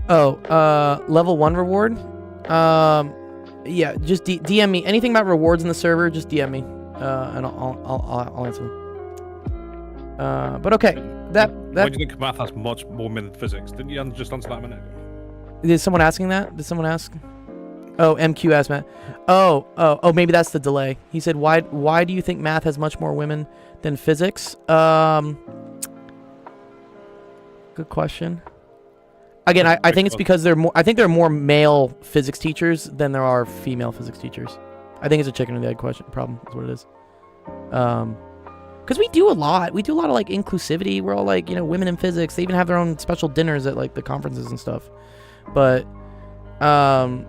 Level 1 reward. Yeah, just DM me anything about rewards in the server. Just DM me, and I'll answer them. But okay, that. Why do you think math has much more men than physics? Didn't you just answer that a minute ago? Is someone asking that? Did someone ask? Oh, MQ asked Matt. Oh, maybe that's the delay. He said, why do you think math has much more women than physics? Good question. Again, I think it's because I think there are more male physics teachers than there are female physics teachers. I think it's a chicken or the egg question problem. That's what it is. Because we do a lot. We do a lot of like inclusivity. We're all like, women in physics. They even have their own special dinners at like the conferences and stuff. But, I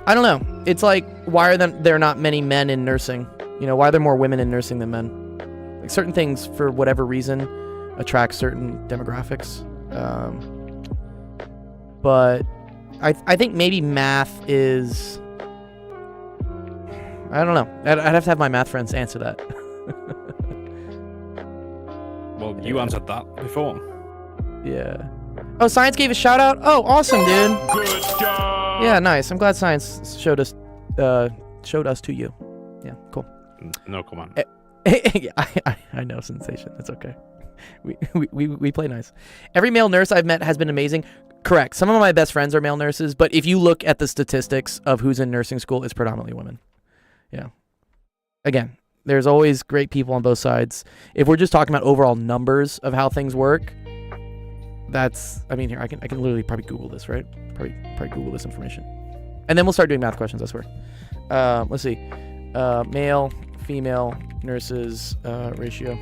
don't know. It's like, why are there not many men in nursing? Why are there more women in nursing than men? Like certain things, for whatever reason, attract certain demographics. But I think maybe math is... I don't know. I'd have to have my math friends answer that. Well, you answered that before. Yeah. Oh, Science gave a shout out. Oh, awesome, dude. Good job. Yeah, nice. I'm glad Science showed us to you. Yeah, cool. No, come on. Yeah, I know, Sensation. It's okay. We play nice. Every male nurse I've met has been amazing. Correct. Some of my best friends are male nurses, but if you look at the statistics of who's in nursing school, it's predominantly women. Yeah. Again, there's always great people on both sides. If we're just talking about overall numbers of how things work, here I can literally probably Google this, right? Probably Google this information, and then we'll start doing math questions. I swear. Let's see. Male, female nurses ratio.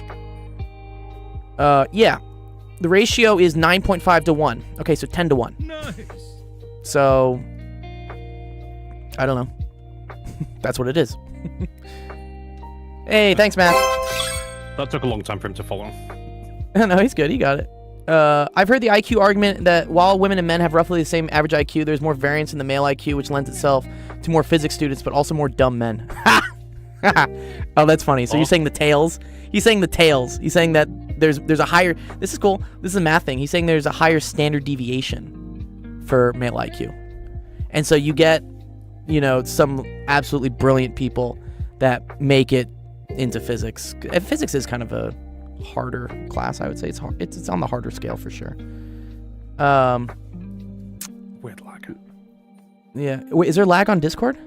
Yeah, the ratio is 9.5 to 1. Okay, so 10 to 1. Nice. So I don't know. That's what it is. Hey, thanks, Matt. That took a long time for him to follow. No, he's good. He got it. I've heard the IQ argument that while women and men have roughly the same average IQ, there's more variance in the male IQ, which lends itself to more physics students, but also more dumb men. Oh, that's funny. So you're saying the tails? He's saying the tails. He's saying that there's a higher... This is cool. This is a math thing. He's saying there's a higher standard deviation for male IQ. And so you get, some absolutely brilliant people that make it into physics. And physics is kind of a harder class, I would say. It's hard. It's on the harder scale for sure. Weird lag. Yeah. Wait, is there lag on Discord?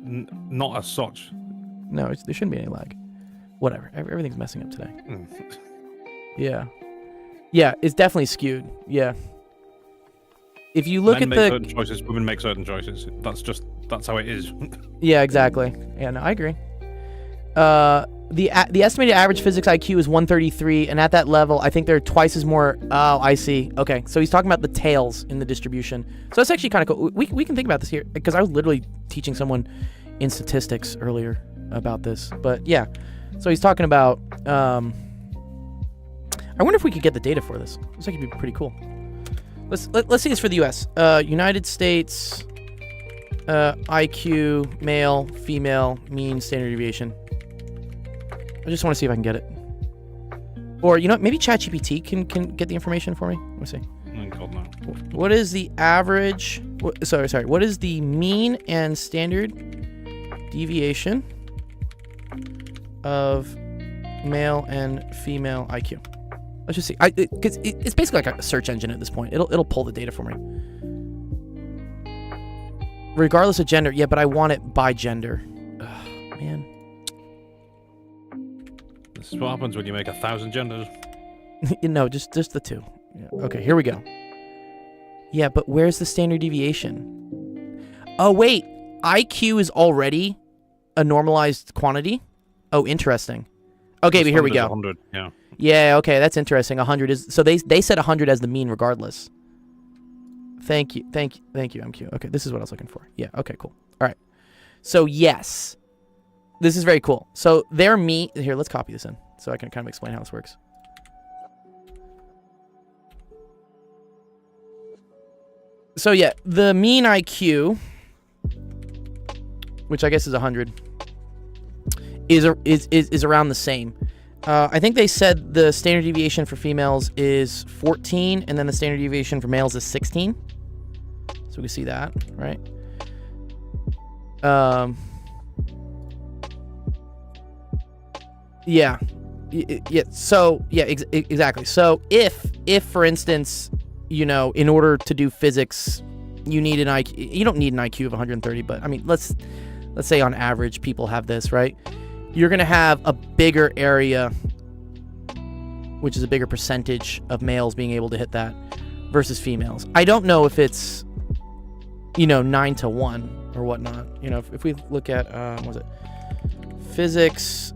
Not as such. No, there shouldn't be any lag. Whatever. Everything's messing up today. Yeah. Yeah, it's definitely skewed. Yeah. If you look Men at make certain choices, women make certain choices. That's how it is. Yeah, exactly. Yeah, no, I agree. The estimated average physics IQ is 133, and at that level, I think there are twice as more... Oh, I see. Okay, so he's talking about the tails in the distribution. So that's actually kind of cool. We can think about this here, because I was literally teaching someone in statistics earlier about this. But yeah, so he's talking about... I wonder if we could get the data for this. This could be pretty cool. Let's see this for the U.S. United States IQ, male, female, mean, standard deviation. I just want to see if I can get it. Or, maybe ChatGPT can get the information for me. Let me see. Oh, God, no. What is the average... Sorry. What is the mean and standard deviation of male and female IQ? Let's just see. Because it's basically like a search engine at this point. It'll pull the data for me. Regardless of gender. Yeah, but I want it by gender. Ugh, man. This is what happens when you make 1,000 genders. No, just the two. Yeah. Okay, here we go. Yeah, but where's the standard deviation? Oh, wait. IQ is already a normalized quantity? Oh, interesting. Okay, but here we go. 100, yeah. Yeah, okay, that's interesting. 100 is... So they said 100 as the mean regardless. Thank you, MQ. Okay, this is what I was looking for. Yeah, okay, cool. All right. So, yes. This is very cool. So, their mean... Here, let's copy this in so I can kind of explain how this works. So, yeah, the mean IQ, which I guess is 100, is around the same. I think they said the standard deviation for females is 14, and then the standard deviation for males is 16. So we can see that, right? Yeah. Yeah. So yeah, exactly. So if for instance, you know, in order to do physics, you need an IQ. You don't need an IQ of 130, but I mean, let's say on average people have this, right? You're gonna have a bigger area, which is a bigger percentage of males being able to hit that versus females. I don't know if it's, you know, 9-1 or whatnot. You know, if we look at what was it? Physics,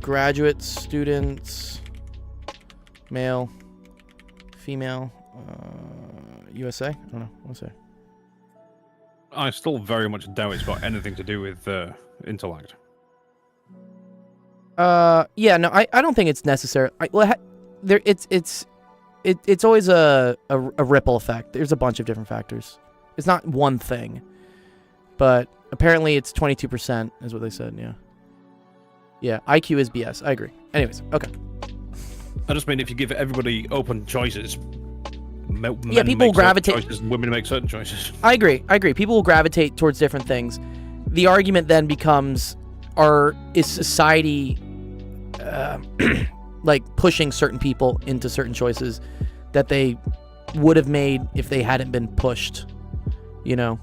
graduate students, male, female, USA. I don't know. What's it? I still very much doubt it's got anything to do with intellect. Yeah, no, I don't think it's necessary. It's always a ripple effect. There's a bunch of different factors. It's not one thing, but apparently it's 22% is what they said. Yeah. Yeah, IQ is BS. I agree. Anyways, okay. I just mean if you give everybody open choices, yeah, people will gravitate. Choices and women make certain choices. I agree. People will gravitate towards different things. The argument then becomes: is society like pushing certain people into certain choices that they would have made if they hadn't been pushed? You know,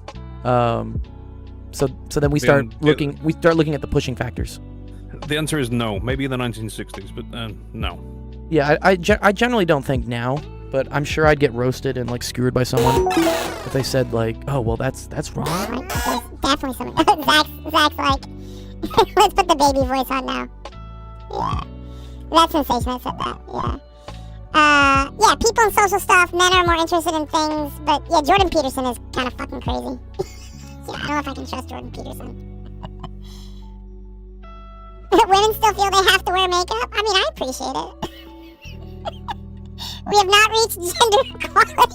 so then we start looking at the pushing factors. The answer is no. Maybe in the 1960s, but no. Yeah, I generally don't think now, but I'm sure I'd get roasted and like skewered by someone if they said like, oh well, that's wrong. There's definitely something. Zach's like, let's put the baby voice on now. Yeah, that's Sensation that said that. Yeah. Yeah, people and social stuff. Men are more interested in things, but yeah, Jordan Peterson is kind of fucking crazy. Yeah, I don't know if I can trust Jordan Peterson. Women still feel they have to wear makeup. I mean, I appreciate it. We have not reached gender equality yet.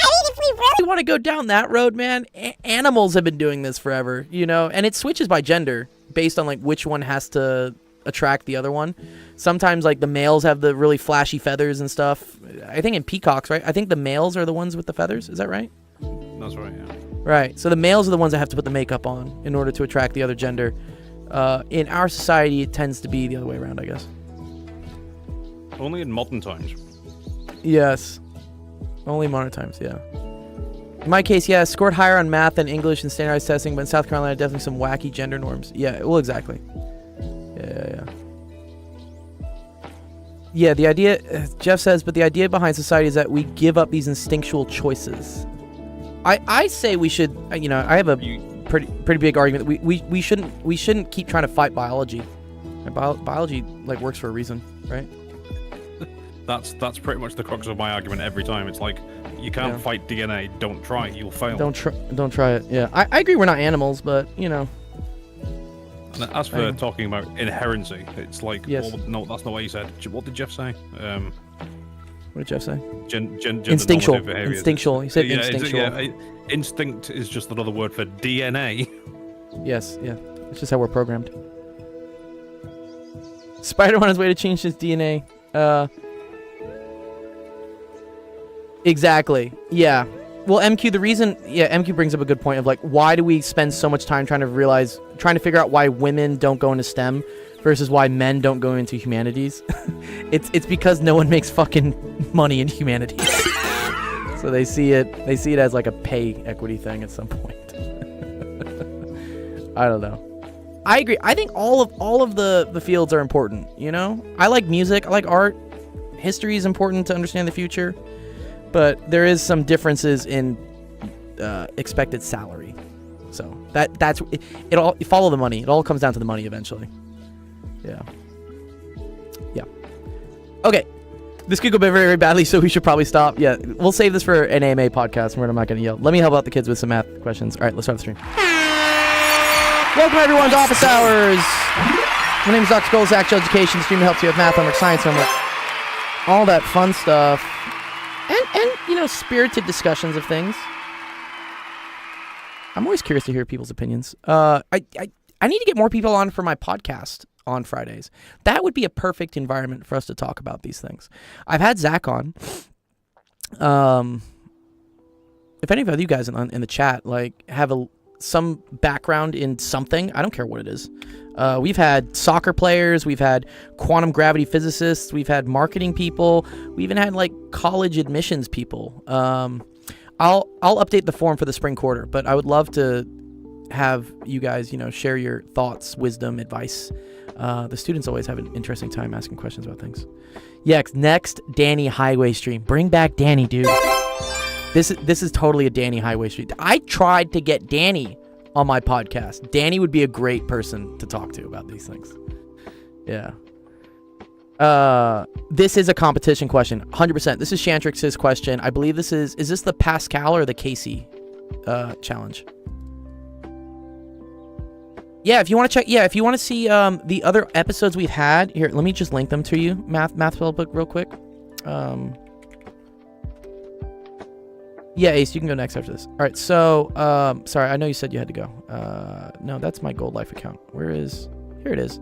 I mean, if we really want to go down that road, man, animals have been doing this forever, you know, and it switches by gender based on like which one has to attract the other one. Sometimes like the males have the really flashy feathers and stuff. I think in peacocks, right? I think the males are the ones with the feathers. Is that right? That's right, yeah. Right. So the males are the ones that have to put the makeup on in order to attract the other gender. In our society, it tends to be the other way around, I guess. Only in modern times. Yes. Only modern times, yeah. In my case, yeah, I scored higher on math and English and standardized testing, but in South Carolina, definitely some wacky gender norms. Yeah, well, exactly. Yeah. Yeah, the idea, Jeff says, but the idea behind society is that we give up these instinctual choices. I say we should, you know, I have a pretty big argument that we shouldn't keep trying to fight biology. Biology like works for a reason, right? That's pretty much the crux of my argument every time. It's like, you can't fight DNA. Don't try. You'll fail. Don't try it. Yeah, I agree. We're not animals, but you know. And as for talking about inherency, it's like, yes. No, that's not what you said. What did Jeff say? What did Jeff say? Instinctual. Instinctual. He said instinctual. Instinct is just another word for DNA. Yes. Yeah. It's just how we're programmed. Spider on his way to change his DNA. Exactly. Yeah. Well, MQ brings up a good point of like, why do we spend so much time trying to figure out why women don't go into STEM versus why men don't go into humanities? It's because no one makes fucking money in humanities. So they see it as like a pay equity thing at some point. I don't know. I agree. I think all of the fields are important, you know? I like music, I like art. History is important to understand the future. But there is some differences in expected salary. So that's it all follow the money. It all comes down to the money eventually. Yeah. Okay. This could go very, very badly, so we should probably stop. Yeah, we'll save this for an AMA podcast where I'm not going to yell. Let me help out the kids with some math questions. All right, let's start the stream. Welcome, everyone, to Office Hours. My name is Dr. Gold, Actual Education. The stream helps you with math, homework, science, homework, all that fun stuff. And you know, spirited discussions of things. I'm always curious to hear people's opinions. I I need to get more people on for my podcast on Fridays. That would be a perfect environment for us to talk about these things. I've had Zach on. If any of you guys in the chat like have some background in something, I don't care what it is. We've had soccer players, we've had quantum gravity physicists, we've had marketing people, we even had like college admissions people. I'll update the form for the spring quarter, but I would love to have you guys, share your thoughts, wisdom, advice. The students always have an interesting time asking questions about things. Yeah, next Danny Highway stream. Bring back Danny, dude. This is totally a Danny Highway stream. I tried to get Danny on my podcast. Danny would be a great person to talk to about these things. Yeah. This is a competition question. 100%. This is Shantrix's question. I believe this is this the Pascal or the Casey challenge? Yeah, if you want to check, if you want to see the other episodes we've had, here, let me just link them to you, math spell book real quick. Yeah, Ace, you can go next after this. All right, so, sorry, I know you said you had to go. No, that's my Gold Life account. Here it is.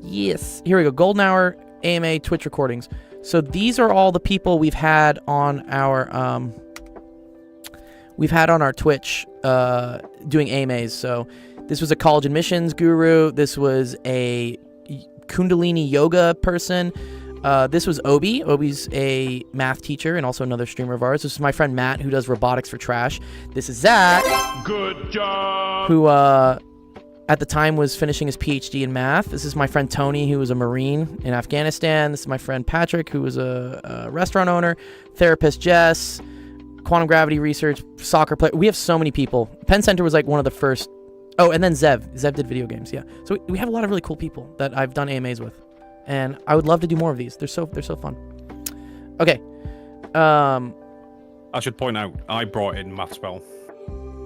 Yes, here we go. Golden Hour, AMA, Twitch recordings. So these are all the people we've had on our, Twitch, doing AMAs. So this was a college admissions guru. This was a Kundalini yoga person. This was Obi. Obi's a math teacher and also another streamer of ours. This is my friend Matt, who does robotics for trash. This is Zach. Good job. Who, at the time was finishing his PhD in math. This is my friend Tony, who was a Marine in Afghanistan. This is my friend Patrick, who was a restaurant owner. Therapist Jess. Quantum gravity research. Soccer player. We have so many people. Penn Center was like one of the first. Oh, and then Zev. Zev did video games, yeah. So we have a lot of really cool people that I've done AMAs with. And I would love to do more of these. They're so fun. Okay. I should point out, I brought in Math Spell.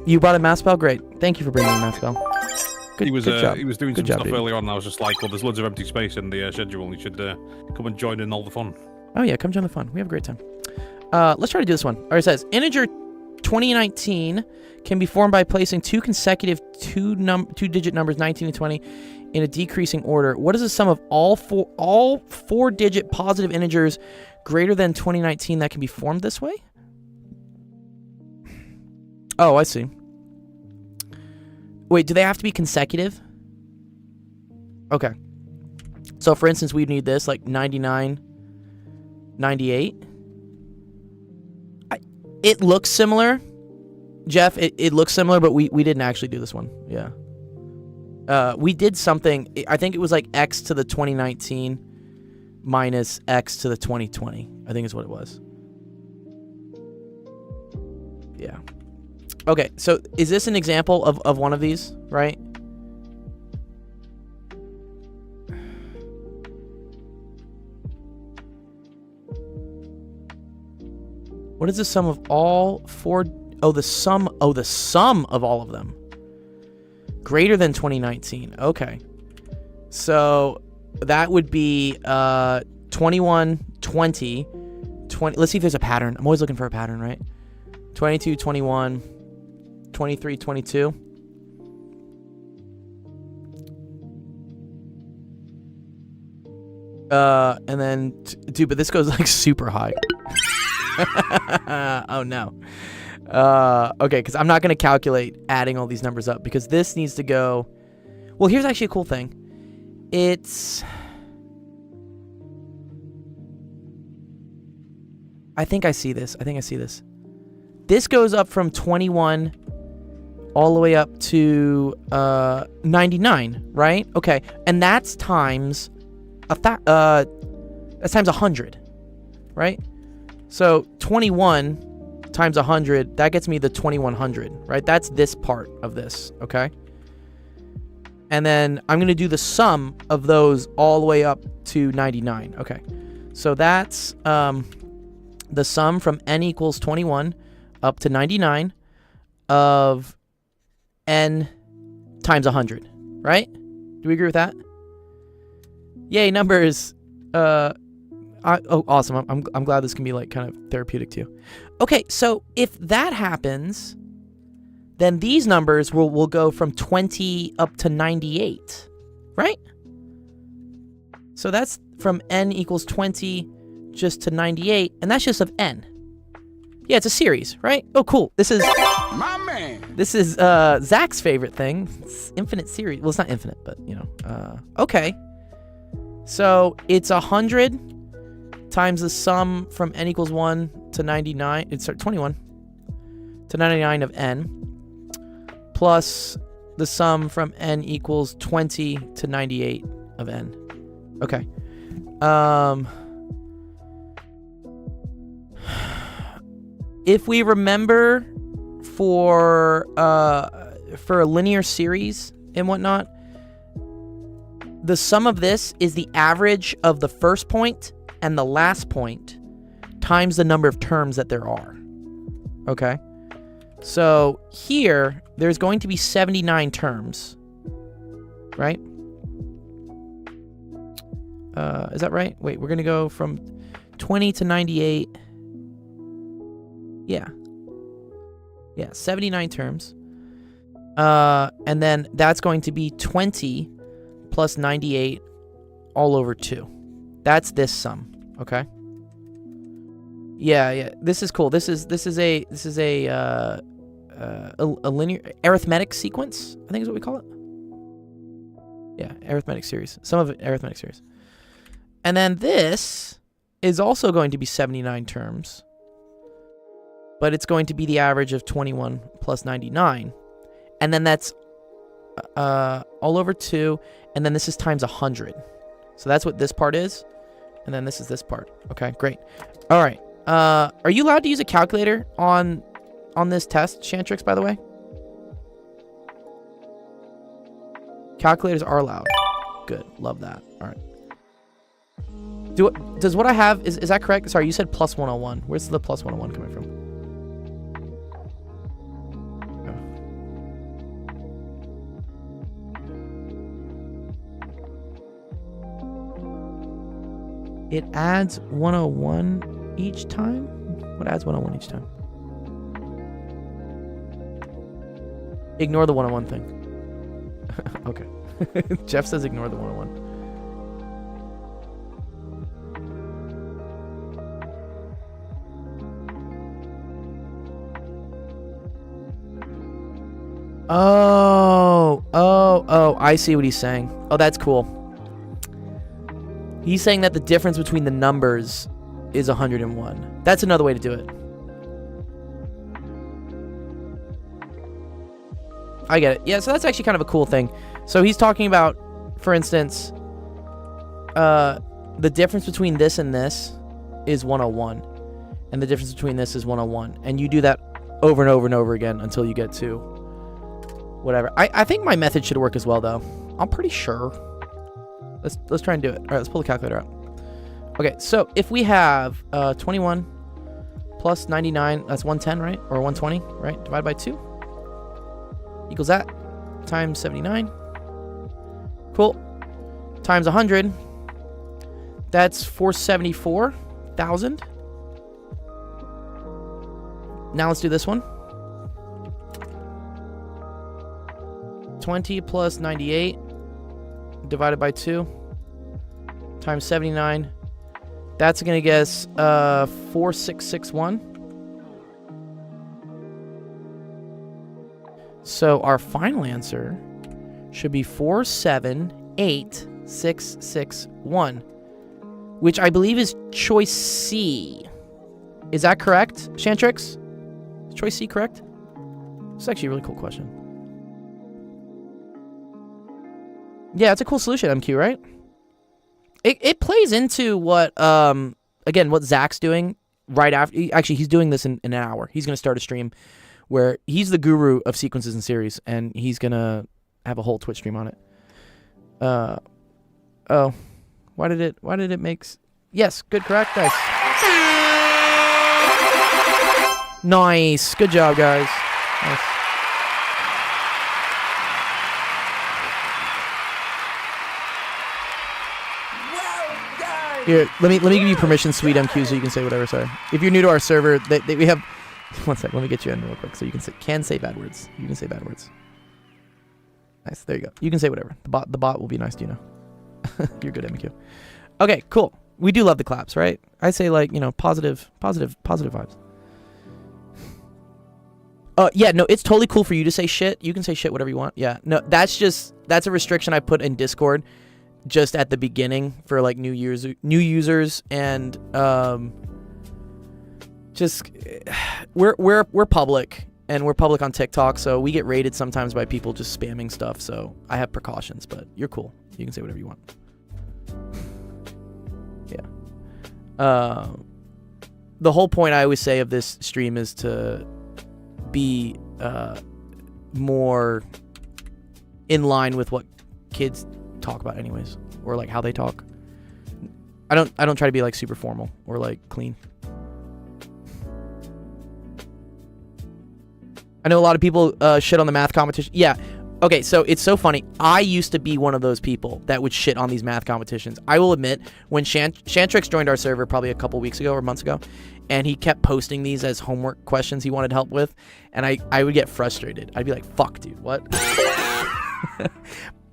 You brought in Math Spell? Great. Thank you for bringing in Math Spell. He was job. He was doing good some job, stuff dude. earlier on, and I was just like, well, there's loads of empty space in the schedule. You should come and join in all the fun. Oh, yeah. Come join the fun. We have a great time. Let's try to do this one. All right, it says, integer 2019 can be formed by placing two consecutive two-digit numbers, 19 and 20, in a decreasing order. What is the sum of all four-digit positive integers greater than 2019 that can be formed this way? Oh, I see. Wait, do they have to be consecutive? Okay. So, for instance, we'd need this, like 99, 98. It looks similar. Jeff, it looks similar, but we didn't actually do this one. Yeah. We did something, I think it was like x to the 2019 minus x to the 2020, I think is what it was. Yeah. Okay, so is this an example of one of these, right? What is the sum of all four? Oh, the sum of all of them. Greater than 2019. Okay. So that would be 21, 20, 20. Let's see if there's a pattern. I'm always looking for a pattern, right? 22, 21, 23, 22. And then, dude, but this goes like super high. Oh no. Okay, because I'm not going to calculate adding all these numbers up because this needs to go. Well, here's actually a cool thing. I think I see this. This goes up from 21 all the way up to 99, right? Okay, and that's times that's times 100, right? So 21 times 100, that gets me the 2100, right? That's this part of this, okay? And then I'm going to do the sum of those all the way up to 99, okay? So that's the sum from n equals 21 up to 99 of n times 100, right? Do we agree with that? Yay, numbers. Oh, awesome. I'm glad this can be like kind of therapeutic too. Okay, so if that happens, then these numbers will go from 20 up to 98, right? So that's from n equals 20 just to 98, and that's just of n. Yeah, it's a series, right? Oh, cool. This is My man. This is Zach's favorite thing. It's infinite series. Well, it's not infinite, but you know. Okay. So it's 100 times the sum from n equals 1 to 99. It's 21 to 99 of n, plus the sum from n equals 20 to 98 of n. Okay. If we remember for a linear series and whatnot, the sum of this is the average of the first point and the last point times the number of terms that there are. Okay? So here, there's going to be 79 terms, right? Is that right? Wait, we're going to go from 20 to 98. Yeah. Yeah, 79 terms. And then that's going to be 20 plus 98 all over 2. That's this sum, okay? Yeah. This is cool. This is a linear arithmetic sequence, I think is what we call it. Yeah, arithmetic series. Some of it arithmetic series. And then this is also going to be 79 terms. But it's going to be the average of 21 plus 99. And then that's all over 2. And then this is times 100. So that's what this part is. And then this is this part. Okay, great. All right. Are you allowed to use a calculator on this test, Shantrix, by the way? Calculators are allowed. Good. Love that. All right. Does what I have, is that correct? Sorry, you said plus 101. Where's the plus 101 coming from? It adds 101 each time? What adds 101 each time? Ignore the 101 thing. Okay. Jeff says ignore the 101. Oh, I see what he's saying. Oh, that's cool. He's saying that the difference between the numbers is 101. That's another way to do it. I get it. Yeah, so that's actually kind of a cool thing. So he's talking about, for instance, the difference between this and this is 101. And the difference between this is 101. And you do that over and over and over again until you get to whatever. I think my method should work as well, though. I'm pretty sure. Let's try and do it. All right, let's pull the calculator out. Okay, so if we have 21 plus 99, that's 110, right? Or 120, right? Divided by 2 equals that times 79. Cool. Times 100. That's 474,000. Now let's do this one. 20 plus 98 divided by 2 times 79. That's going to get us 4661. So our final answer should be 478661, which I believe is choice C. Is that correct, Shantrix? Is choice C correct? It's actually a really cool question. Yeah, it's a cool solution, MQ, right? It plays into what, again, what Zach's doing right after. Actually, he's doing this in an hour. He's going to start a stream where he's the guru of sequences and series, and he's going to have a whole Twitch stream on it. Oh, why did it make... Yes, good, correct, guys. Nice. Good job, guys. Nice. Here, let me give you permission, sweet MQ, so you can say whatever. Sorry. If you're new to our server, we have One sec. Let me get you in real quick so you can say bad words. You can say bad words. Nice. There you go. You can say whatever. The bot will be nice to you now. You're good, MQ. Okay, cool. We do love the claps, right? I say like, positive vibes. Yeah, no, it's totally cool for you to say shit. You can say shit whatever you want. Yeah. No, that's a restriction I put in Discord just at the beginning for like new users and just we're public and we're public on TikTok, so we get raided sometimes by people just spamming stuff, so I have precautions, but you're cool. You can say whatever you want. Yeah. The whole point I always say of this stream is to be more in line with what kids talk about anyways, or like how they talk. I don't try to be like super formal or like clean. I know a lot of people shit on the math competition. Yeah. Okay, so it's so funny. I used to be one of those people that would shit on these math competitions. I will admit, when Shantrix joined our server probably a couple weeks ago or months ago, and he kept posting these as homework questions he wanted help with, and I would get frustrated. I'd be like, fuck, dude, what?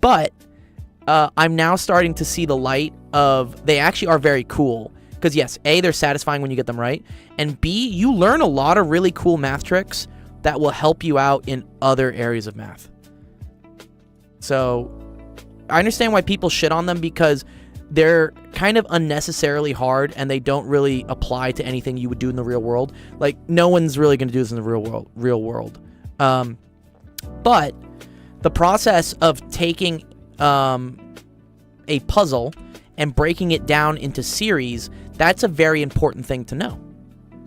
But I'm now starting to see the light of they actually are very cool. Because yes, A, they're satisfying when you get them right, and B, you learn a lot of really cool math tricks that will help you out in other areas of math. So I understand why people shit on them, because they're kind of unnecessarily hard and they don't really apply to anything you would do in the real world. Like, no one's really going to do this in the real world. But the process of taking a puzzle and breaking it down into series, that's a very important thing to know.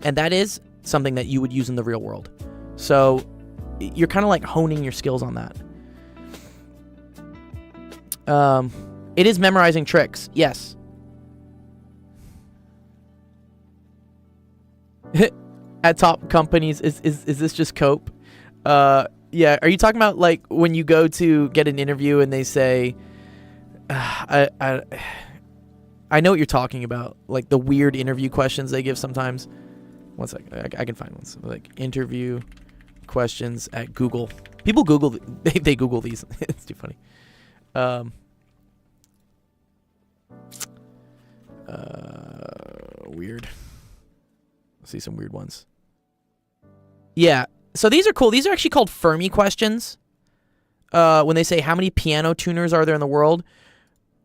And that is something that you would use in the real world. So you're kind of like honing your skills on that. It is memorizing tricks. Yes. At top companies, is this just cope? Yeah. Are you talking about like when you go to get an interview and they say, I know what you're talking about. Like the weird interview questions they give sometimes. One sec. I can find ones. Like interview questions at Google. People Google, they Google these. It's too funny. Weird. Let's see some weird ones. Yeah. So these are cool. These are actually called Fermi questions. When they say how many piano tuners are there in the world?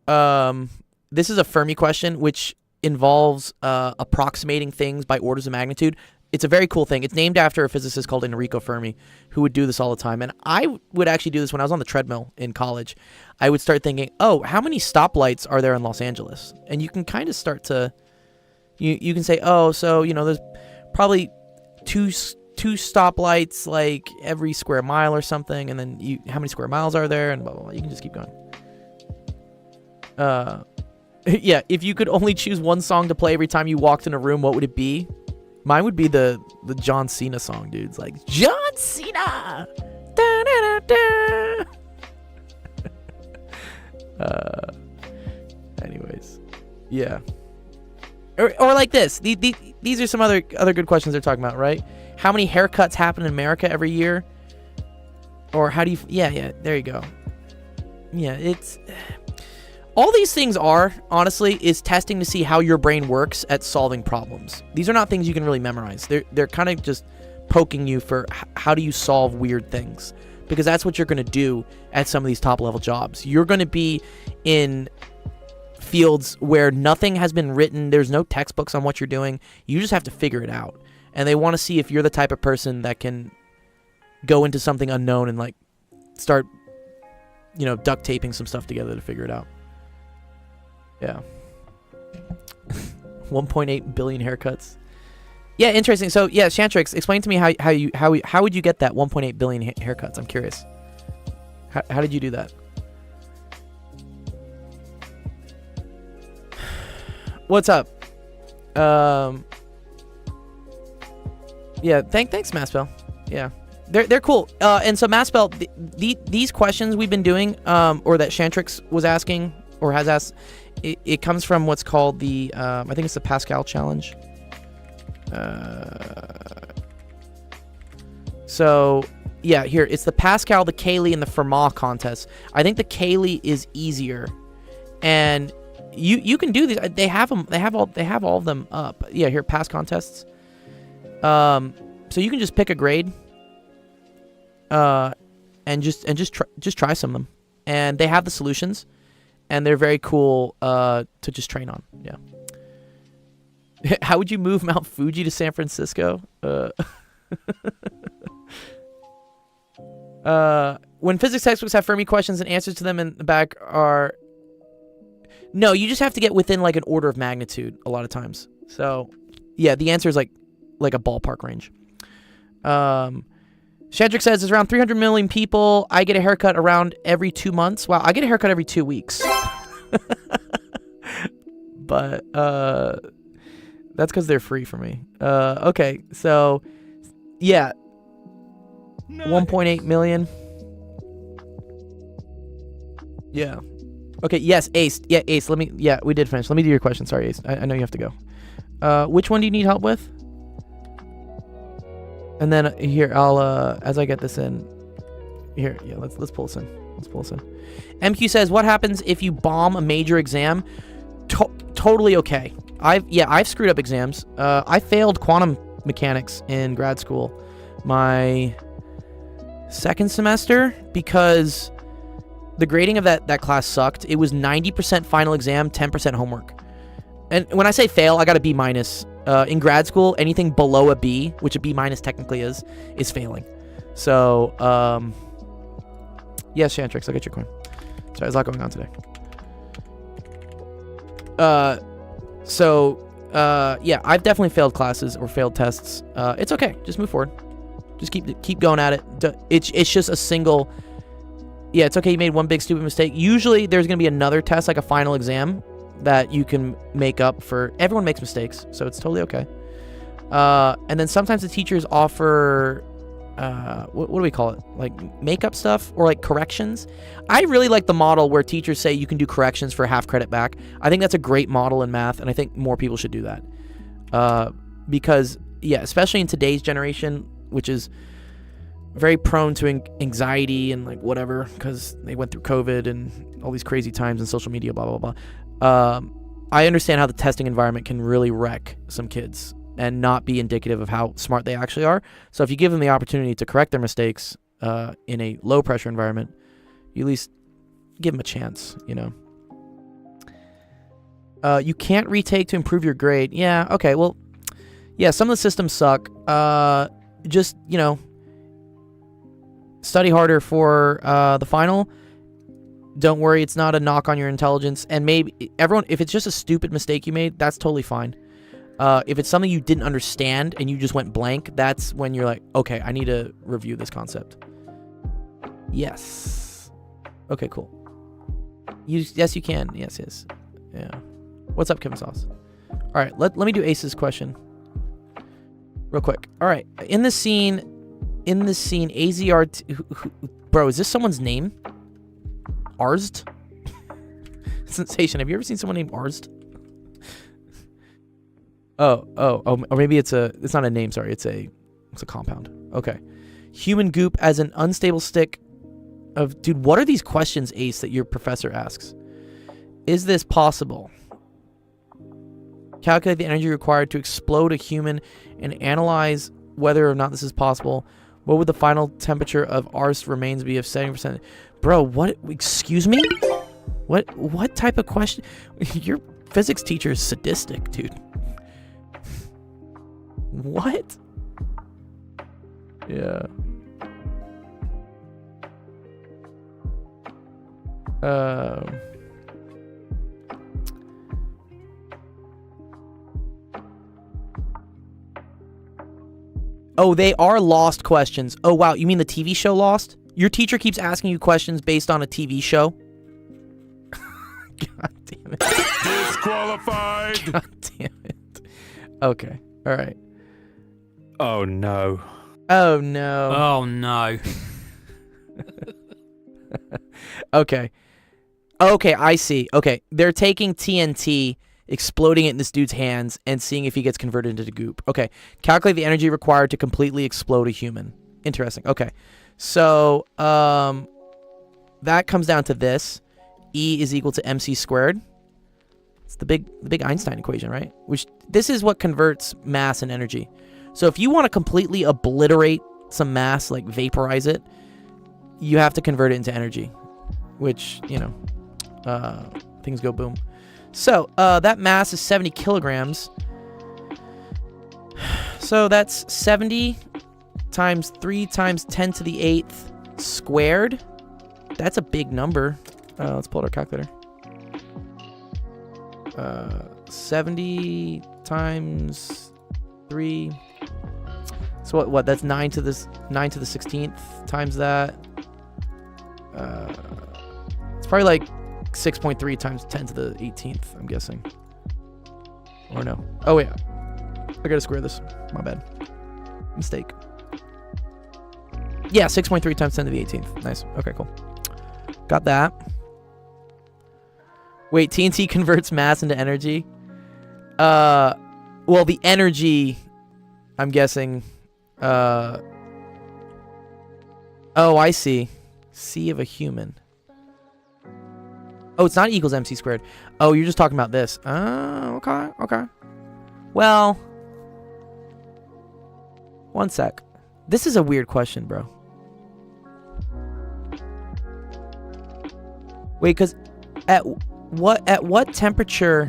This is a Fermi question, which involves approximating things by orders of magnitude. It's a very cool thing. It's named after a physicist called Enrico Fermi, who would do this all the time. And I would actually do this when I was on the treadmill in college. I would start thinking, oh, how many stoplights are there in Los Angeles? And you can kind of start to, you can say, oh, so, there's probably two stoplights like every square mile or something. And then how many square miles are there? And blah, blah, blah. You can just keep going. Yeah, if you could only choose one song to play every time you walked in a room, what would it be? Mine would be the John Cena song, dude. It's like, John Cena! Da, da, da, da. Anyways. Yeah. Or like this. These are some other good questions they're talking about, right? How many haircuts happen in America every year? Or how do you... Yeah, there you go. Yeah, it's... All these things are, honestly, is testing to see how your brain works at solving problems. These are not things you can really memorize. They're kind of just poking you for how do you solve weird things. Because that's what you're going to do at some of these top-level jobs. You're going to be in fields where nothing has been written. There's no textbooks on what you're doing. You just have to figure it out. And they want to see if you're the type of person that can go into something unknown and, like, start, duct taping some stuff together to figure it out. Yeah. 1.8 billion haircuts. Yeah, interesting. So, yeah, Shantrix, explain to me how would you get that 1.8 billion haircuts? I'm curious. How did you do that? What's up? Yeah, thanks, Masspell. Yeah. They're cool. And so Masspell, these questions we've been doing, or that Shantrix was asking or has asked, it comes from what's called the, I think it's the Pascal challenge. So, yeah, here it's the Pascal, the Cayley, and the Fermat contest. I think the Cayley is easier, and you can do these. They have them. They have all of them up. Yeah, here past contests. So you can just pick a grade. And just try some of them, and they have the solutions, and they're very cool to just train on. Yeah. How would you move Mount Fuji to San Francisco? When physics textbooks have Fermi questions and answers to them in the back are... No, you just have to get within like an order of magnitude a lot of times. So, yeah, the answer is like a ballpark range. Shadrick says there's around 300 million people. I get a haircut around every 2 months. Wow, I get a haircut every 2 weeks. But that's because they're free for me. Okay, so yeah, 1.8 million. Yeah. Okay. Yes, Ace. Yeah, Ace. Yeah, we did finish. Let me do your question. Sorry, Ace. I know you have to go. Which one do you need help with? And then here, I'll as I get this in, here, yeah, let's pull this in. Let's pull this in. MQ says, what happens if you bomb a major exam? Totally okay. I've screwed up exams. I failed quantum mechanics in grad school, my second semester, because the grading of that class sucked. It was 90% final exam, 10% homework. And when I say fail, I got a B minus. In grad school, anything below a B, which a B minus technically is failing. So, yes, Shantrix, I'll get your coin. Sorry, there's a lot going on today. Yeah, I've definitely failed classes or failed tests. It's okay. Just move forward. Just keep going at it. It's just a single... Yeah, it's okay. You made one big stupid mistake. Usually, there's going to be another test, like a final exam, that you can make up for. Everyone makes mistakes, so it's totally okay. And then sometimes the teachers offer what do we call it, like makeup stuff or like corrections. I really like the model where teachers say you can do corrections for half credit back. I think that's a great model in math, and I think more people should do that, because yeah, especially in today's generation, which is very prone to anxiety and like whatever, because they went through COVID and all these crazy times and social media, blah blah blah. I understand how the testing environment can really wreck some kids and not be indicative of how smart they actually are. So if you give them the opportunity to correct their mistakes in a low pressure environment, you at least give them a chance, you know. You can't retake to improve your grade. Yeah, okay, well, yeah, some of the systems suck. Just, you know, study harder for the final. Don't worry, it's not a knock on your intelligence. And maybe everyone, if it's just a stupid mistake you made, that's totally fine. If it's something you didn't understand and you just went blank, that's when you're like, okay, I need to review this concept. Yes. Okay, cool. Yes, you can. Yes. Yeah. What's up, Kevin Sauce? All right, let me do Ace's question real quick. All right, in this scene, AZR, bro, is this someone's name? Arzd? Sensation. Have you ever seen someone named Arzd? Oh, or maybe it's not a name, sorry. It's a compound. Okay. Human goop as an unstable stick of... Dude, what are these questions, Ace, that your professor asks? Is this possible? Calculate the energy required to explode a human and analyze whether or not this is possible. What would the final temperature of Arzd remains be if 70%? Bro, what? Excuse me? What type of question? Your physics teacher is sadistic, dude. What? Yeah. Oh, they are Lost questions. Oh, wow. You mean the TV show Lost? Your teacher keeps asking you questions based on a TV show? God damn it. Disqualified! God damn it. Okay. All right. Oh, no. Oh, no. Oh, no. Okay. Okay, I see. Okay, they're taking TNT, exploding it in this dude's hands, and seeing if he gets converted into goop. Okay, calculate the energy required to completely explode a human. Interesting. Okay. So that comes down to this. E is equal to mc squared. It's the big Einstein equation, right? Which this is what converts mass and energy. So if you want to completely obliterate some mass, like vaporize it, you have to convert it into energy, which, you know, things go boom. So that mass is 70 kilograms. So that's 70 times 3 times 10 to the 8th squared. That's a big number. Let's pull out our calculator. 70 times 3. So what? That's 9 to the 16th times that. It's probably like 6.3 times 10 to the 18th. I'm guessing. Or no? Oh yeah. I gotta square this. My bad. Mistake. Yeah, 6.3 times 10 to the 18th. Nice. Okay, cool. Got that. Wait, TNT converts mass into energy? Well, the energy, I'm guessing. Oh, I see. C of a human. Oh, it's not equals MC squared. Oh, you're just talking about this. Oh, okay, okay. Well, one sec. This is a weird question, bro. Wait, because at what temperature?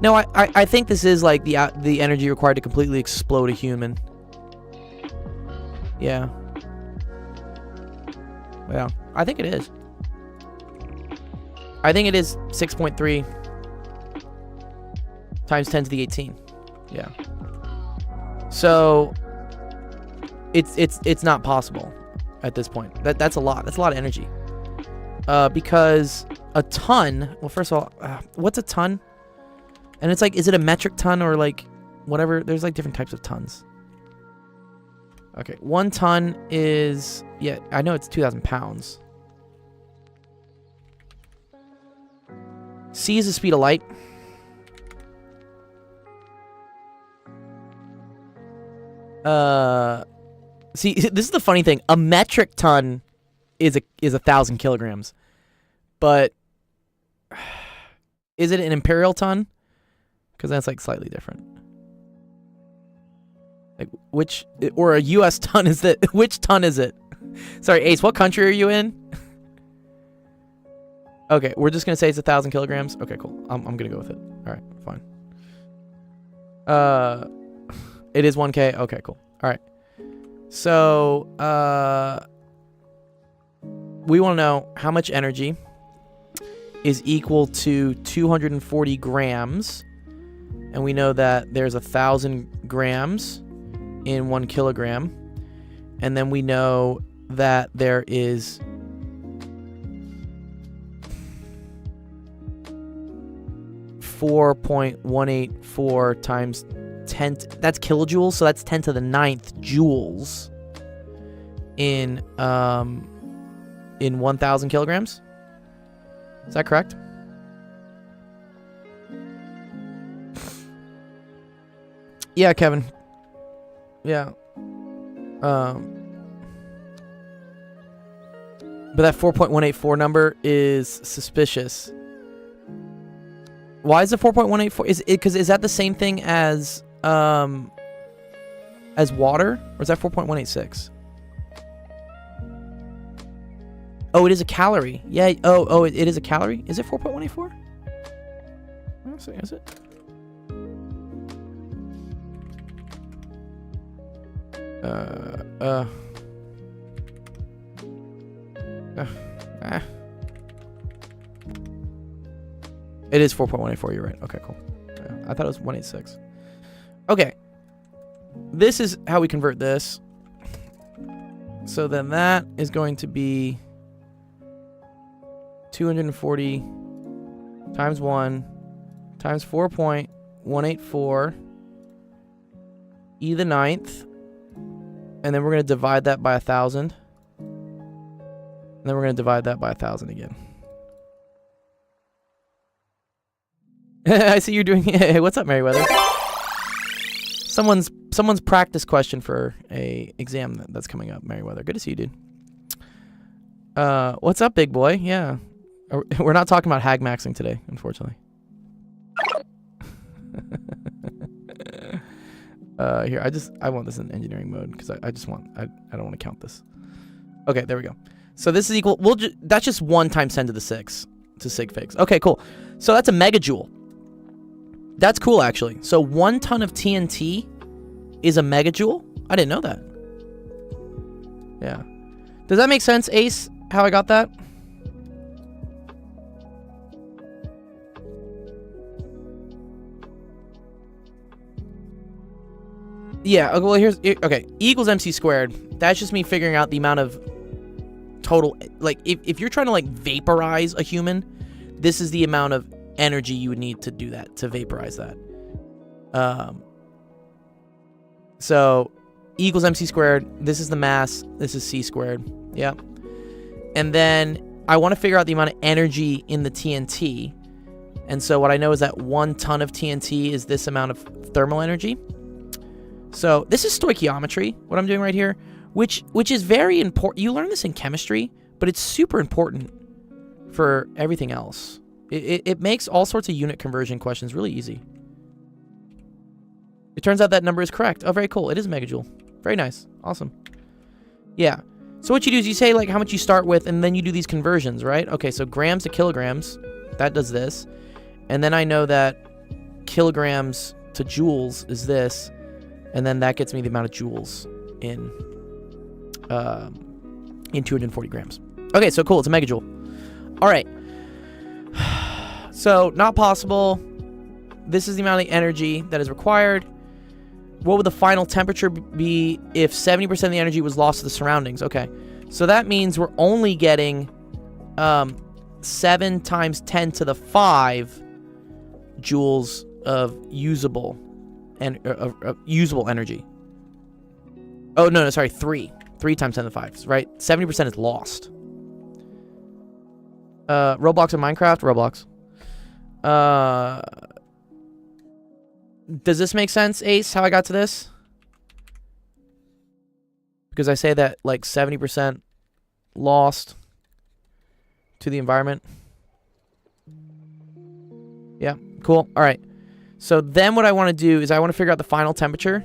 No, I think this is like the energy required to completely explode a human. Yeah. Yeah, I think it is. I think it is 6.3 times 10 to the 18. Yeah. So it's not possible at this point. That's a lot. That's a lot of energy. Because a ton. Well, first of all, what's a ton? And it's like, is it a metric ton or like whatever? There's like different types of tons. Okay, 1 ton is, yeah, I know it's 2,000 pounds. C is the speed of light. See, this is the funny thing. A metric ton is 1,000 kilograms, but is it an imperial ton? Because that's like slightly different. Like which, or a U.S. ton is that? Which ton is it? Sorry, Ace. What country are you in? Okay, we're just gonna say it's 1,000 kilograms. Okay, cool. I'm gonna go with it. All right, fine. It is 1K. Okay, cool. All right. So we want to know how much energy is equal to 240 grams, and we know that there's 1,000 grams in 1 kilogram, and then we know that there is 4.184 times 10, that's kilojoules, so that's 10 to the 9th joules in 1,000 kilograms. Is that correct? Yeah, Kevin. Yeah. But that 4.184 number is suspicious. Why is it 4.184? Is it because is that the same thing as water, or is that 4.186? Oh, it is a calorie. Yeah. Oh, it is a calorie. Is it 4.184? Let's see. Is it? It is 4.184. You're right. Okay, cool. Yeah, I thought it was 186. Okay. This is how we convert this. So then that is going to be 240 times 1 times 4.184 e to the 9th. And then we're going to divide that by 1,000. And then we're going to divide that by 1,000 again. I see you're doing... Hey, what's up, Merryweather? Someone's practice question for a exam that's coming up, Merryweather. Good to see you, dude. What's up, big boy? Yeah. We're not talking about hag maxing today, unfortunately. Here, I want this in engineering mode because I don't want to count this. Okay, there we go. So this is equal. That's just 1 times 10 to the 6 to sig figs. Okay, cool. So that's a megajoule. That's cool, actually. So 1 ton of TNT is a megajoule. I didn't know that. Yeah. Does that make sense, Ace? How I got that? Yeah, well, okay. E equals MC squared. That's just me figuring out the amount of total, like, if you're trying to, like, vaporize a human, this is the amount of energy you would need to do that, to vaporize that. So, E equals MC squared. This is the mass. This is C squared. Yeah. And then I want to figure out the amount of energy in the TNT. And so what I know is that 1 ton of TNT is this amount of thermal energy. So this is stoichiometry, what I'm doing right here, which is very important. You learn this in chemistry, but it's super important for everything else. It makes all sorts of unit conversion questions really easy. It turns out that number is correct. Oh, very cool. It is a megajoule. Very nice. Awesome. Yeah. So what you do is you say, like, how much you start with, and then you do these conversions, right? Okay, so grams to kilograms, that does this. And then I know that kilograms to joules is this. And then that gets me the amount of joules in 240 grams. Okay, so cool. It's a megajoule. All right. So, not possible. This is the amount of energy that is required. What would the final temperature be if 70% of the energy was lost to the surroundings? Okay. So, that means we're only getting 7 times 10 to the 5 joules of usable usable energy. Oh, no, sorry, 3 times 10 to the 5, right? 70% is lost. Roblox and Minecraft? Roblox. Does this make sense, Ace, how I got to this? Because I say that, like, 70% lost to the environment. Yeah, cool. All right. So then what I want to do is I want to figure out the final temperature.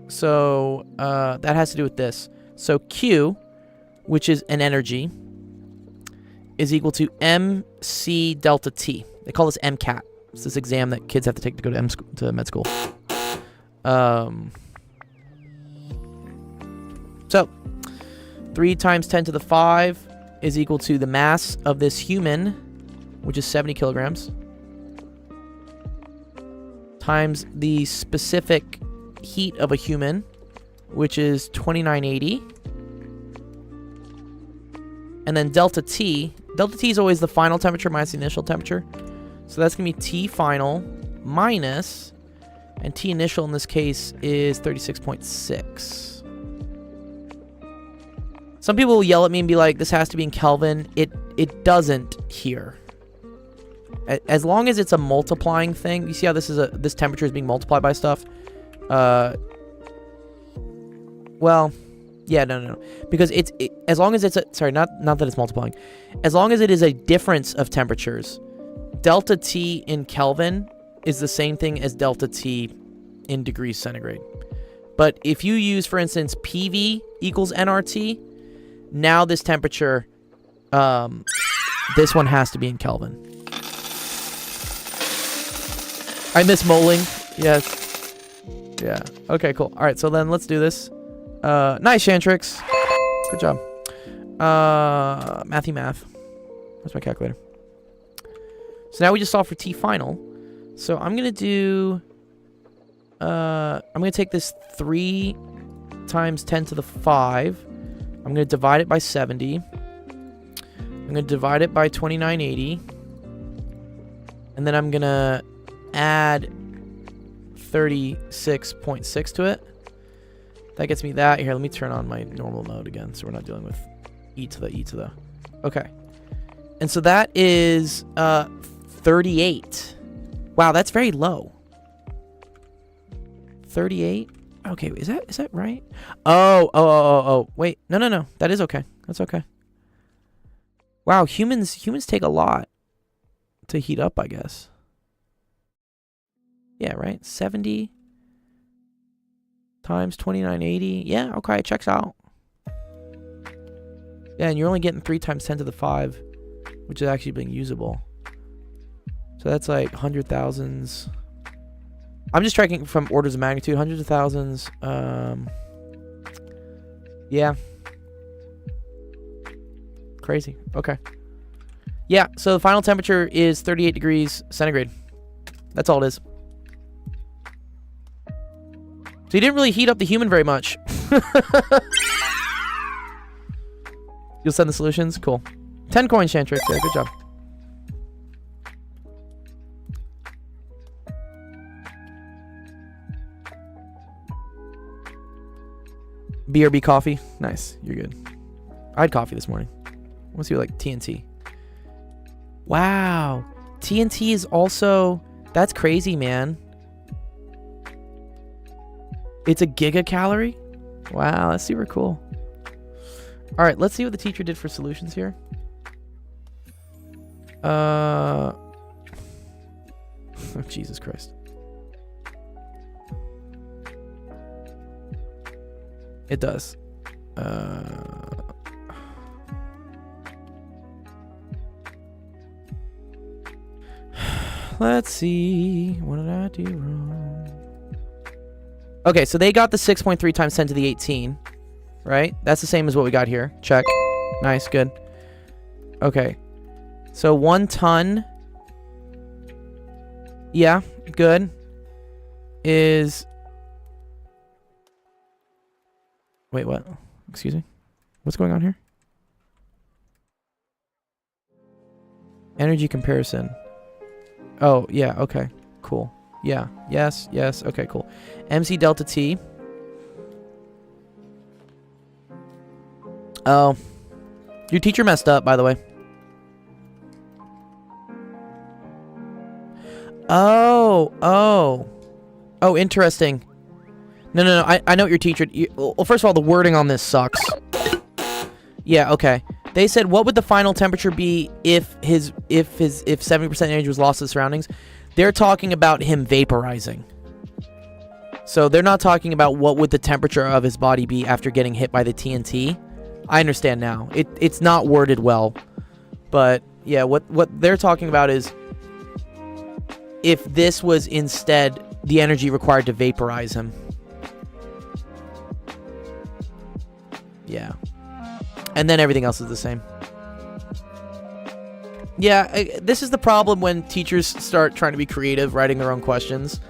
So that has to do with this. So Q, which is an energy, is equal to MC delta T. They call this MCAT. It's this exam that kids have to take to go to med school. So 3 times 10 to the 5 is equal to the mass of this human, which is 70 kilograms. Times the specific heat of a human, which is 2980. And then delta T. Delta T is always the final temperature minus the initial temperature. So that's going to be T final minus, and T initial in this case is 36.6. Some people will yell at me and be like, this has to be in Kelvin. It doesn't here. As long as it's a multiplying thing, you see how this temperature is being multiplied by stuff? Well, yeah, no. Because as long as it's sorry, not that it's multiplying. As long as it is a difference of temperatures, delta T in Kelvin is the same thing as delta T in degrees centigrade. But if you use, for instance, PV equals nRT, now this temperature, this one has to be in Kelvin. I miss moling. Yes. Yeah. Okay, cool. All right, so then let's do this. Nice, Shantrix. Good job. Mathy math. Where's my calculator? So now we just solve for T final. So I'm going to do... I'm going to take this 3 times 10 to the 5. I'm going to divide it by 70. I'm going to divide it by 2980. And then I'm going to add 36.6 to it. That gets me that. Here, let me turn on my normal mode again so we're not dealing with e to the. Okay. And so that is 38. Wow, that's very low. 38? Okay, is that right? Oh. Wait. No. That is okay. That's okay. Wow, humans take a lot to heat up, I guess. Yeah, right? 70 times 2980. Yeah, okay, it checks out. Yeah, and you're only getting 3 times 10 to the 5, which is actually being usable. So that's like 100,000s. I'm just tracking from orders of magnitude, hundreds of thousands. Yeah. Crazy. Okay. Yeah, so the final temperature is 38 degrees centigrade. That's all it is. So you didn't really heat up the human very much. You'll send the solutions? Cool. 10 coins, Shantrix. Yeah, good job. BRB coffee. Nice. You're good. I had coffee this morning. Let's see, like TNT. Wow. TNT is also... That's crazy, man. It's a gigacalorie? Wow, that's super cool. All right, let's see what the teacher did for solutions here. Oh, Jesus Christ. It does. Let's see. What did I do wrong? Okay, so they got the 6.3 times 10 to the 18, right? That's the same as what we got here. Check. Nice, good. Okay. So 1 ton. Yeah, good. Is... Wait, what? Excuse me? What's going on here? Energy comparison. Oh, yeah, okay. Cool. Yeah, yes, okay, cool. MC delta T. Oh. Your teacher messed up, by the way. Oh, interesting. No. I know what your teacher... Well, first of all, the wording on this sucks. Yeah, okay. They said, what would the final temperature be if 70% energy was lost to the surroundings? They're talking about him vaporizing. So they're not talking about what would the temperature of his body be after getting hit by the TNT. I understand now. It's not worded well. But, yeah, what they're talking about is if this was instead the energy required to vaporize him. Yeah. And then everything else is the same. Yeah, this is the problem when teachers start trying to be creative, writing their own questions.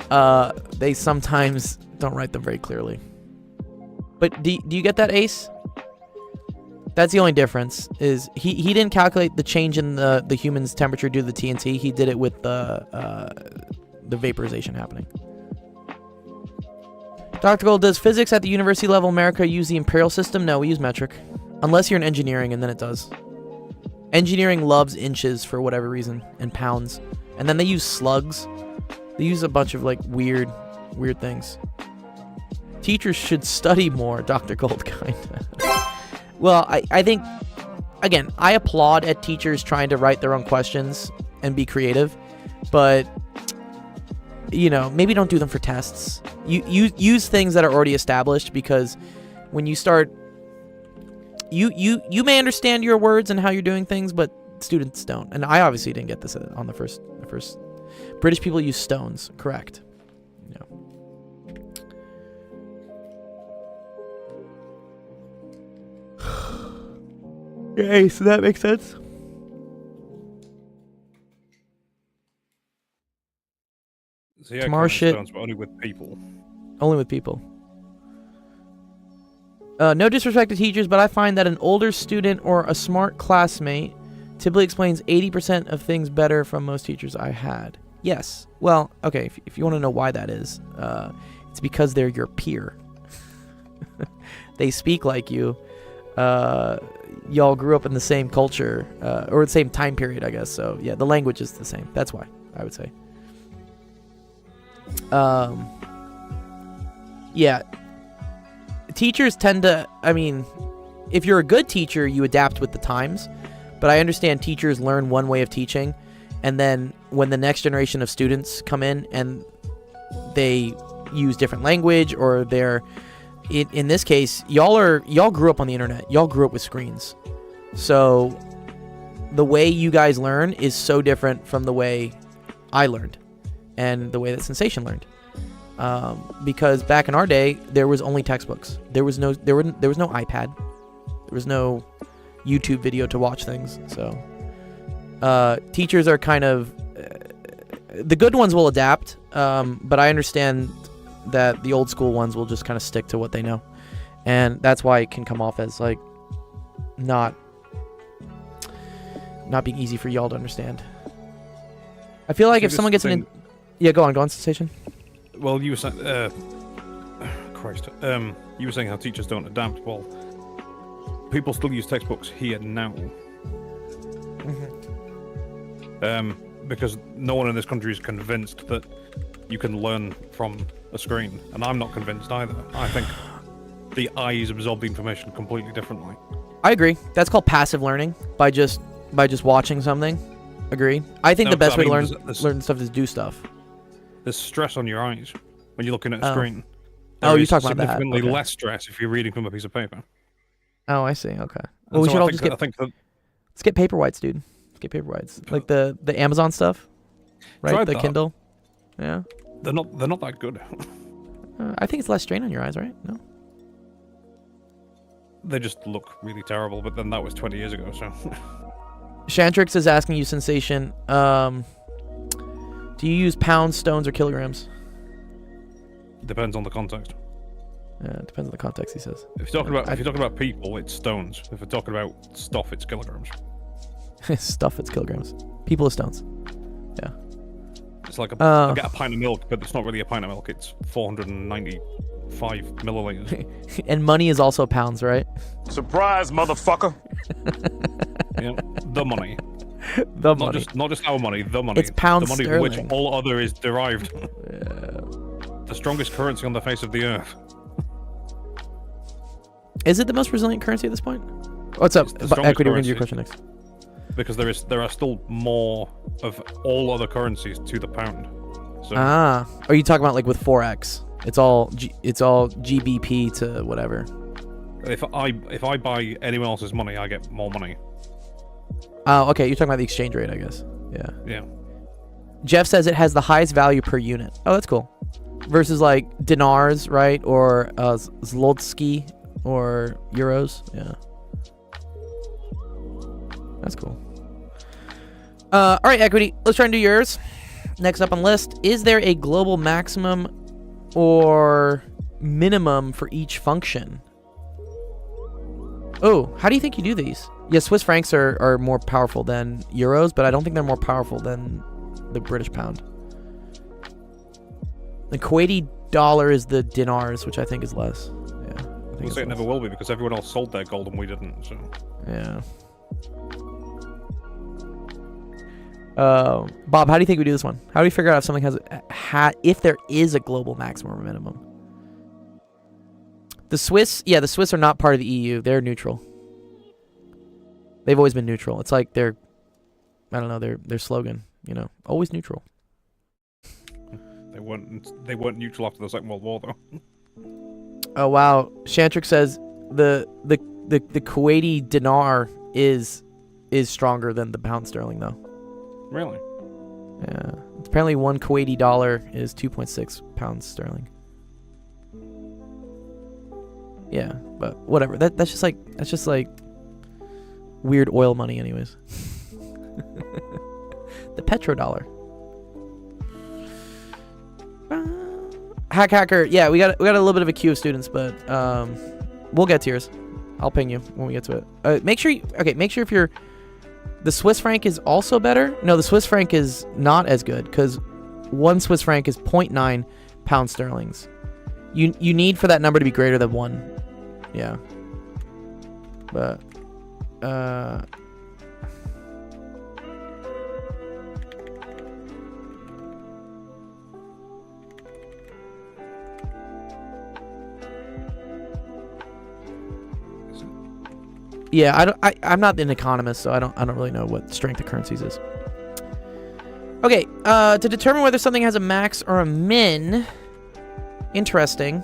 They sometimes don't write them very clearly. But do you get that, Ace? That's the only difference, is he didn't calculate the change in the human's temperature due to the TNT. He did it with the vaporization happening. Dr. Gold, does physics at the university level America use the imperial system? No, we use metric. Unless you're in engineering, and then it does. Engineering loves inches for whatever reason, and pounds. And then they use slugs. They use a bunch of, like, weird things. Teachers should study more, Dr. Gold, kinda. Well, I think, again, I applaud at teachers trying to write their own questions and be creative. But, you know, maybe don't do them for tests. You use things that are already established, because when you start... You may understand your words and how you're doing things, but students don't. And I obviously didn't get this on the first. British people use stones, correct? Yeah. Okay, so that makes sense. So yeah, Tomorrow shit. Stones, but only with people. Only with people. No disrespect to teachers, but I find that an older student or a smart classmate typically explains 80% of things better from most teachers I had. Yes. Well, okay, if you want to know why that is, it's because they're your peer. They speak like you. y'all grew up in the same culture or the same time period, I guess. So yeah, the language is the same. That's why I would say. Yeah. Teachers tend to, I mean, if you're a good teacher, you adapt with the times. But I understand teachers learn one way of teaching, and then when the next generation of students come in and they use different language, or they're in this case, y'all grew up on the internet. Y'all grew up with screens. So the way you guys learn is so different from the way I learned and the way that Sensation learned. Because back in our day, there was only textbooks. There was no iPad. There was no YouTube video to watch things. So teachers are kind of the good ones will adapt, but I understand that the old school ones will just kind of stick to what they know, and that's why it can come off as like not being easy for y'all to understand. I feel like if someone gets yeah, go on Sensation. Well, you were saying, Christ, you were saying how teachers don't adapt. Well, people still use textbooks here now. Because no one in this country is convinced that you can learn from a screen, and I'm not convinced either. I think the eyes absorb the information completely differently. I agree. That's called passive learning, by just watching something. Agreed. I think the best way to learn stuff is do stuff. There's stress on your eyes when you're looking at a screen. You talk about that. Significantly less stress if you're reading from a piece of paper. Oh, I see. Okay. Well, we should all just get. Let's get paper whites, dude. Let's get paper whites, like the Amazon stuff, right? The Kindle. Yeah. They're not that good. I think it's less strain on your eyes, right? No. They just look really terrible, but then that was 20 years ago, so. Shantrix is asking you, Sensation, do you use pounds, stones, or kilograms? Depends on the context. Yeah, it depends on the context, he says. If you're talking about people, it's stones. If we're talking about stuff, it's kilograms. Stuff, it's kilograms. People are stones. Yeah. It's like I get a pint of milk, but it's not really a pint of milk. It's 495 milliliters. And money is also pounds, right? Surprise, motherfucker! Yeah, the money. Not just our money, the money. It's pounds the money sterling. Which all other is derived. Yeah. The strongest currency on the face of the earth. Is it the most resilient currency at this point? What's up? Equity, we're going to do your question next. Because there are still more of all other currencies to the pound. So, are you talking about like with 4x? It's all GBP to whatever. If I buy anyone else's money, I get more money. Oh, okay. You're talking about the exchange rate, I guess. Yeah. Yeah. Jeff says it has the highest value per unit. Oh, that's cool. Versus like dinars, right? Or zlotsky or euros. Yeah. That's cool. All right, Equity. Let's try and do yours. Next up on the list. Is there a global maximum or minimum for each function? Oh, how do you think you do these? Yeah, Swiss francs are more powerful than euros, but I don't think they're more powerful than the British pound. The Kuwaiti dollar is the dinars, which I think is less. Yeah. I think it never will be because everyone else sold their gold and we didn't. So. Yeah. Bob, how do you think we do this one? How do we figure out if something if there is a global maximum or minimum? The Swiss are not part of the EU. They're neutral. They've always been neutral. It's like their slogan, always neutral. They weren't neutral after the Second World War, though. Oh wow, Shantrick says the Kuwaiti dinar is stronger than the pound sterling, though. Really? Yeah. Apparently, one Kuwaiti dollar is 2.6 pounds sterling. Yeah, but whatever. That's just like weird oil money, anyways. The petrodollar. Hacker. Yeah, we got a little bit of a queue of students, but we'll get to yours. I'll ping you when we get to it. Make sure if you're the Swiss franc is also better. No, the Swiss franc is not as good because 1 Swiss franc is 0.9 pound sterlings. You need for that number to be greater than 1. Yeah. But yeah, I'm not an economist, so I don't really know what strength of currencies is. Okay, to determine whether something has a max or a min. Interesting.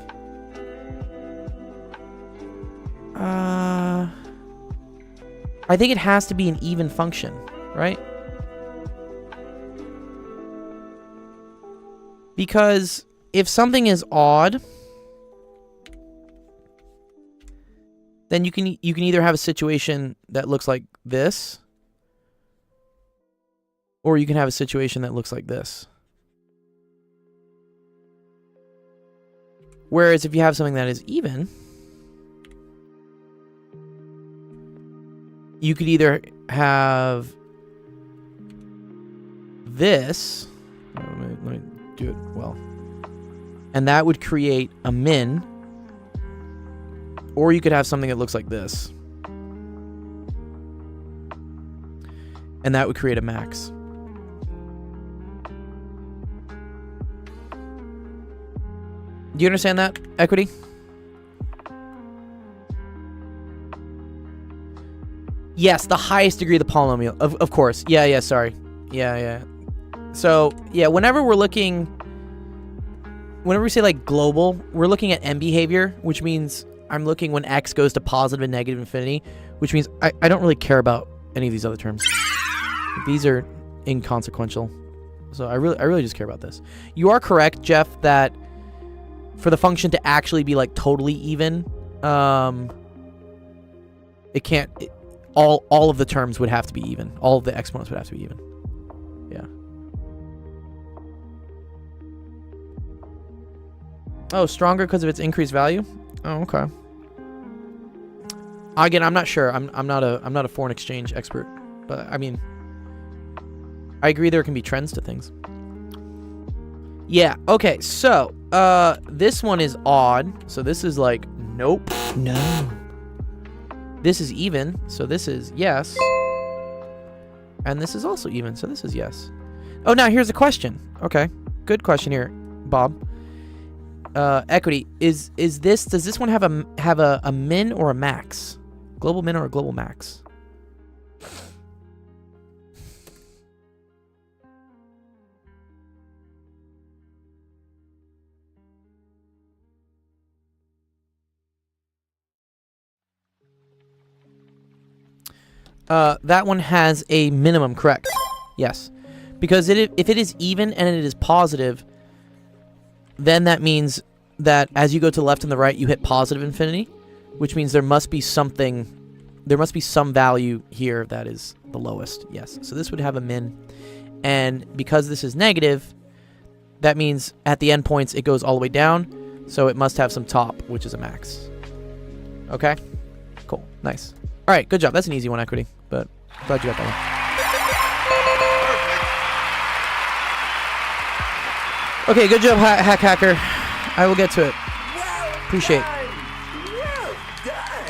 I think it has to be an even function, right? Because if something is odd, then you can either have a situation that looks like this, or you can have a situation that looks like this. Whereas if you have something that is even, you could either have this, let me do it well, and that would create a min, or you could have something that looks like this, and that would create a max. Do you understand that, Equity? Yes, the highest degree of the polynomial. Of course. Yeah, sorry. Yeah. So, yeah, whenever we say, like, global, we're looking at M behavior, which means I'm looking when x goes to positive and negative infinity, which means I don't really care about any of these other terms. These are inconsequential. So I really just care about this. You are correct, Jeff, that for the function to actually be, like, totally even, it can't... all of the terms would have to be even. All of the exponents would have to be even. Yeah. Oh, stronger because of its increased value? Oh, okay. Again, I'm not sure. I'm not a foreign exchange expert, but I mean, I agree there can be trends to things. Yeah. Okay. So, this one is odd. So this is like nope. No. This is even, so this is yes. And this is also even, so this is yes. Oh, now here's a question. Okay, good question here, Bob. Equity, does this one have a min or a max? Global min or a global max? That one has a minimum, correct? Yes. Because if it is even and it is positive, then that means that as you go to the left and the right, you hit positive infinity, which means there must be some value here that is the lowest. Yes. So this would have a min. And because this is negative, that means at the endpoints it goes all the way down. So it must have some top, which is a max. Okay? Cool. Nice. All right, good job. That's an easy one, Equity, but glad you got that one. Okay, good job, Hacker. I will get to it. Appreciate it. Well done.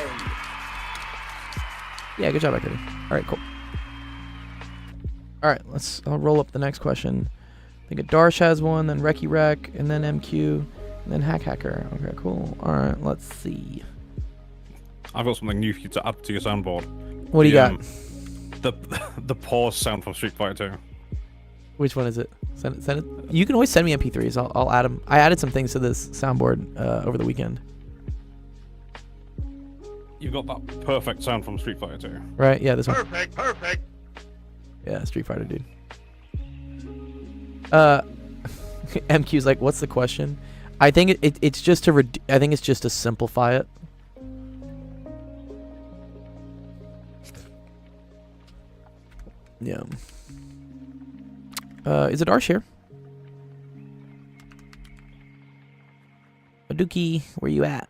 Yeah, good job, Equity. All right, cool. All right, I'll roll up the next question. I think Darsh has one, then Recky Rec, and then MQ, and then Hacker. Okay, cool. All right, let's see. I've got something new for you to add to your soundboard. What do you got? The pause sound from Street Fighter 2. Which one is it? Send it. You can always send me MP3s. I'll add them. I added some things to this soundboard over the weekend. You've got that perfect sound from Street Fighter 2. Right? Yeah, this one. Perfect. Yeah, Street Fighter, dude. MQ's like, what's the question? I think it's just to I think it's just to simplify it. Yeah. Is it Arsh here? Aduki, where you at?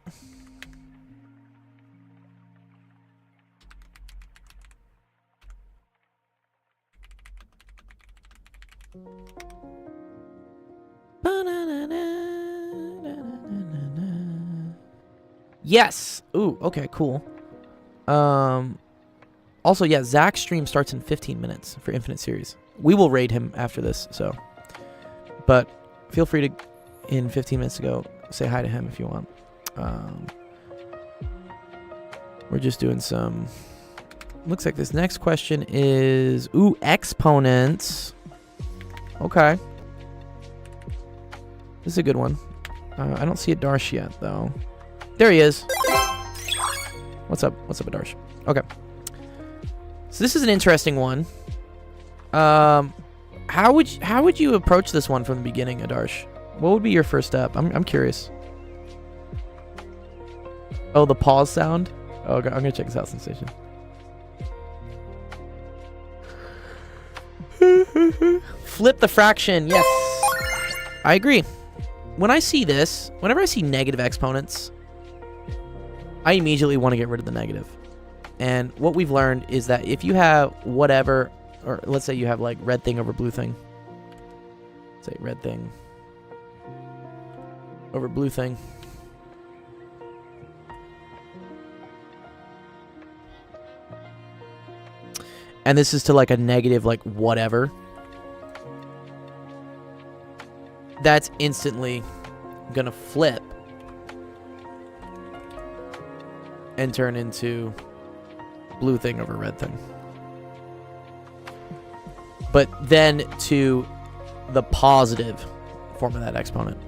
Yes. Ooh, okay, cool. Also, yeah, Zach's stream starts in 15 minutes for Infinite Series. We will raid him after this, so. But feel free to, in 15 minutes to go, say hi to him if you want. We're just doing some... Looks like this next question is... Ooh, exponents. Okay. This is a good one. I don't see Adarsh yet, though. There he is. What's up? What's up, Adarsh? Okay. So this is an interesting one. How would you approach this one from the beginning, Adarsh? What would be your first step? I'm curious. Oh, the pause sound? Oh, okay, I'm gonna check this out, Sensation. Flip the fraction. Yes. I agree. When I see this, whenever I see negative exponents, I immediately want to get rid of the negative. And what we've learned is that if you have whatever, or let's say you have like red thing over blue thing. Say red thing over blue thing. And this is to like a negative like whatever. That's instantly gonna flip and turn into blue thing over red thing. But then to the positive form of that exponent.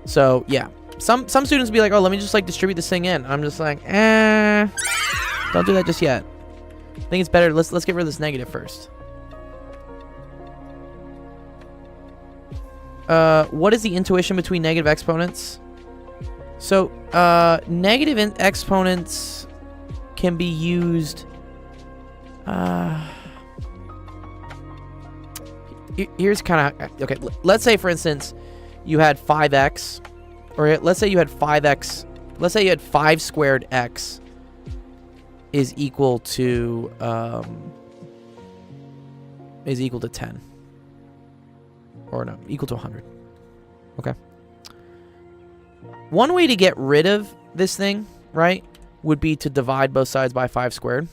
So yeah, some students will be like, oh, let me just like distribute this thing in. I'm just like, don't do that just yet. I think it's better. Let's get rid of this negative first. What is the intuition between negative exponents? So, negative exponents can be used. Here's kind of okay. Let's say, for instance, you had 5x, or let's say you had 5x. Let's say you had 5 squared x is equal to 10, or no, equal to 100. Okay. One way to get rid of this thing, right, would be to divide both sides by 5 squared.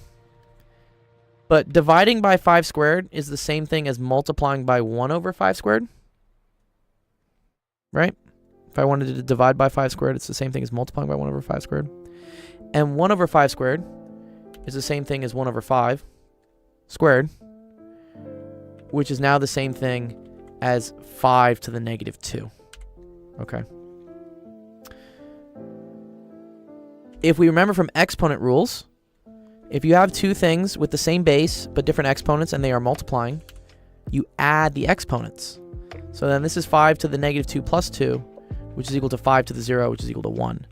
But dividing by 5 squared is the same thing as multiplying by 1 over 5 squared. Right? If I wanted to divide by 5 squared, it's the same thing as multiplying by 1 over 5 squared. And 1 over 5 squared is the same thing as 1 over 5 squared, which is now the same thing as 5 to the negative 2. Okay. If we remember from exponent rules, if you have two things with the same base but different exponents and they are multiplying, you add the exponents. So then this is 5 to the negative 2 plus 2, which is equal to 5 to the 0, which is equal to 1.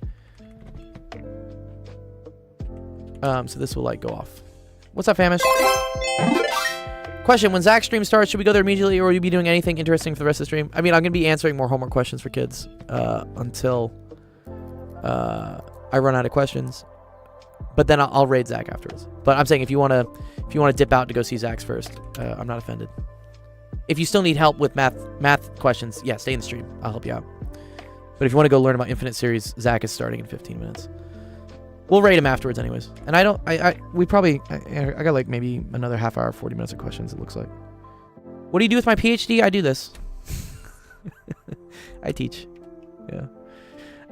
So this will like go off. What's up, Famish? Question: when Zach's stream starts, should we go there immediately, or will you be doing anything interesting for the rest of the stream? I mean, I'm going to be answering more homework questions for kids until I run out of questions. But then I'll raid Zach afterwards. But I'm saying if you want to dip out to go see Zach's first, I'm not offended. If you still need help with math questions, yeah, stay in the stream. I'll help you out. But if you want to go learn about Infinite Series, Zach is starting in 15 minutes. We'll rate him afterwards anyways. And I got like maybe another half hour, 40 minutes of questions, it looks like. What do you do with my PhD? I do this. I teach. Yeah.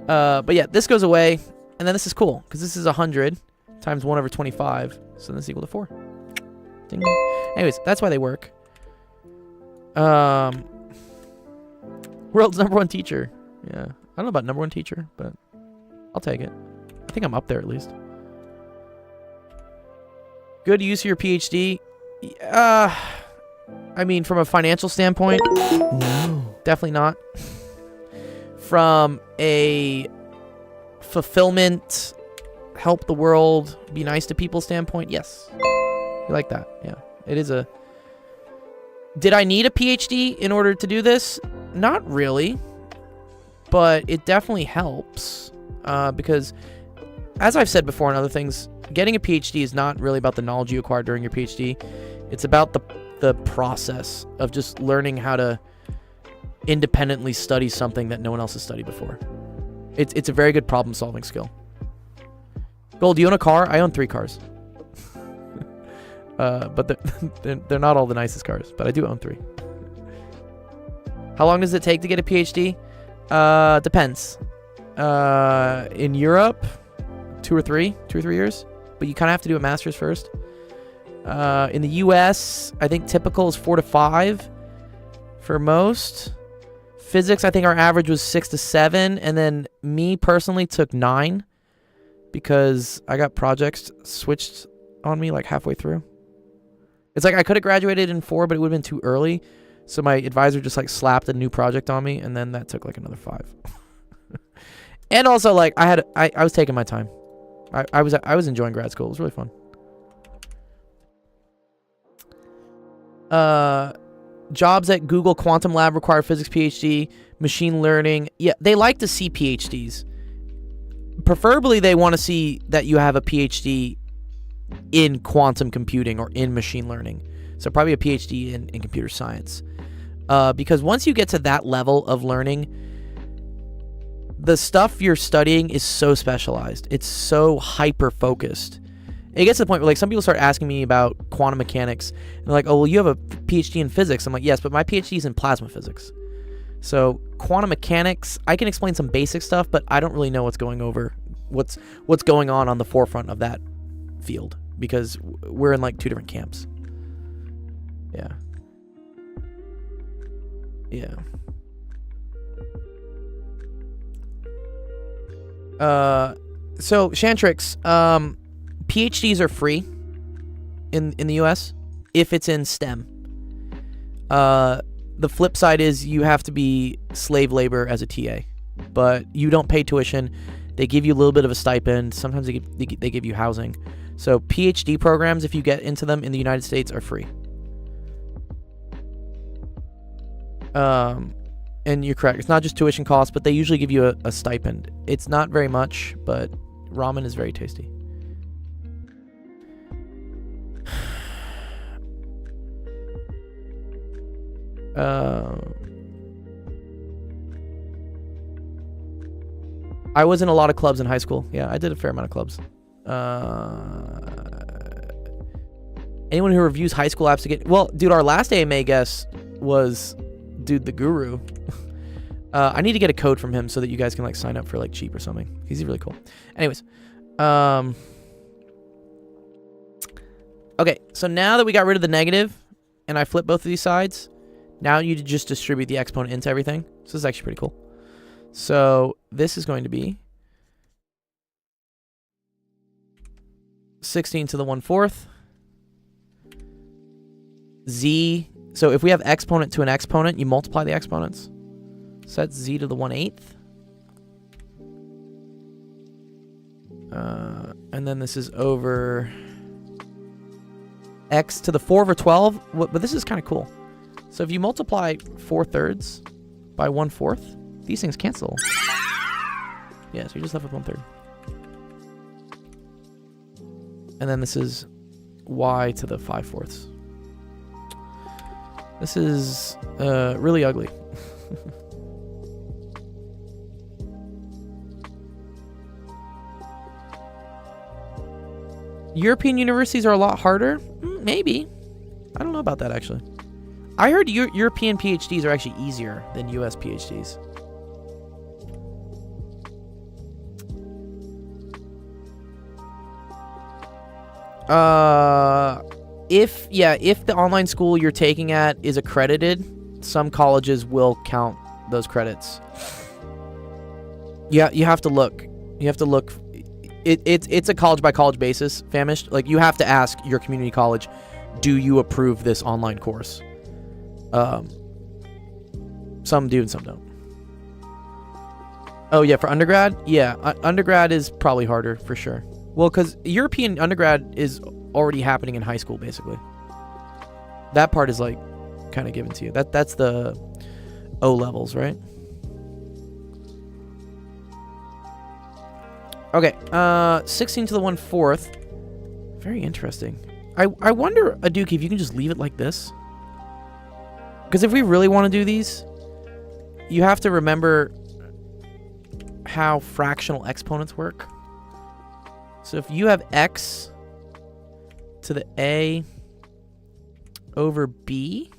But yeah, this goes away. And then this is cool, because this is 100 times 1 over 25. So this is equal to 4. Ding. Anyways, that's why they work. World's #1 teacher. Yeah. I don't know about #1 teacher, but I'll take it. I think I'm up there at least. Good use of your PhD. I mean, from a financial standpoint, no, definitely not. From a fulfillment, help the world, be nice to people standpoint, yes. You like that? Yeah. It is a... Did I need a PhD in order to do this? Not really. But it definitely helps. Because, as I've said before in other things, getting a PhD is not really about the knowledge you acquire during your PhD. It's about the process of just learning how to independently study something that no one else has studied before. It's a very good problem-solving skill. Gold, do you own a car? I own 3 cars. But they're not all the nicest cars, but I do own 3. How long does it take to get a PhD? Depends. In Europe, 2 or 3 years, but you kind of have to do a master's first. In the US, I think typical is 4 to 5 for most. Physics, I think our average was 6 to 7, and then me personally took 9 because I got projects switched on me like halfway through. It's like I could have graduated in 4, but it would have been too early. So my advisor just like slapped a new project on me, and then that took like another 5. And also like I was taking my time. I was enjoying grad school. It was really fun. Jobs at Google Quantum Lab require physics PhD, machine learning. Yeah, they like to see PhDs. Preferably they want to see that you have a PhD in quantum computing or in machine learning. So probably a PhD in computer science. Because once you get to that level of learning, the stuff you're studying is so specialized. It's so hyper-focused. It gets to the point where like some people start asking me about quantum mechanics. And they're like, oh, well, you have a PhD in physics. I'm like, yes, but my PhD is in plasma physics. So quantum mechanics, I can explain some basic stuff, but I don't really know what's going on the forefront of that field because we're in like 2 different camps. Yeah. Yeah. So Shantrix, PhDs are free in the US if it's in STEM. The flip side is you have to be slave labor as a TA, but you don't pay tuition. They give you a little bit of a stipend. Sometimes they give you housing. So PhD programs, if you get into them in the United States, are free. And you're correct. It's not just tuition costs, but they usually give you a stipend. It's not very much, but ramen is very tasty. I was in a lot of clubs in high school. Yeah, I did a fair amount of clubs. Anyone who reviews high school apps to get... Well, dude, our last AMA guest was... Dude, the guru. I need to get a code from him so that you guys can like sign up for like cheap or something. He's really cool. Anyways. Okay, so now that we got rid of the negative and I flip both of these sides, now you just distribute the exponent into everything. So this is actually pretty cool. So this is going to be 16 to the 1/4 z. So if we have exponent to an exponent, you multiply the exponents. So that's z to the 1/8. And then this is over x to the 4/12. But this is kind of cool. So if you multiply 4/3 by 1/4, these things cancel. Yeah, so you're just left with 1/3. And then this is y to the 5/4. This is really ugly. European universities are a lot harder? Maybe. I don't know about that, actually. I heard European PhDs are actually easier than US PhDs. If the online school you're taking at is accredited, some colleges will count those credits. Yeah, you have to look. You have to look. It's a college by college basis, famished. Like you have to ask your community college, do you approve this online course? Some do and some don't. Oh yeah, for undergrad, yeah, undergrad is probably harder for sure. Well, because European undergrad is already happening in high school, basically. That part is like kind of given to you. That's the O levels, right? Okay, 16 to the 1/4. Very interesting. I wonder, Aduki, if you can just leave it like this. Because if we really want to do these, you have to remember how fractional exponents work. So if you have x to the a over b,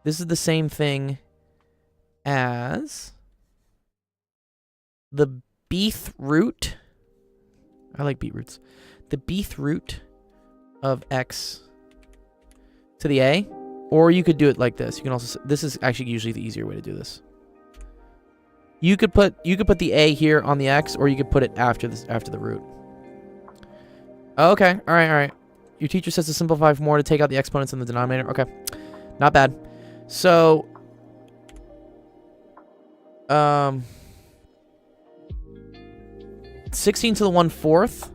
this is the same thing as the bth root. I like beetroots. The bth root of x to the a, or you could do it like this. You can also, this is actually usually the easier way to do this. You could put the a here on the x, or you could put it after the root. Okay, all right. Your teacher says to simplify for more to take out the exponents in the denominator. Okay, not bad. So, 16 to the 1/4.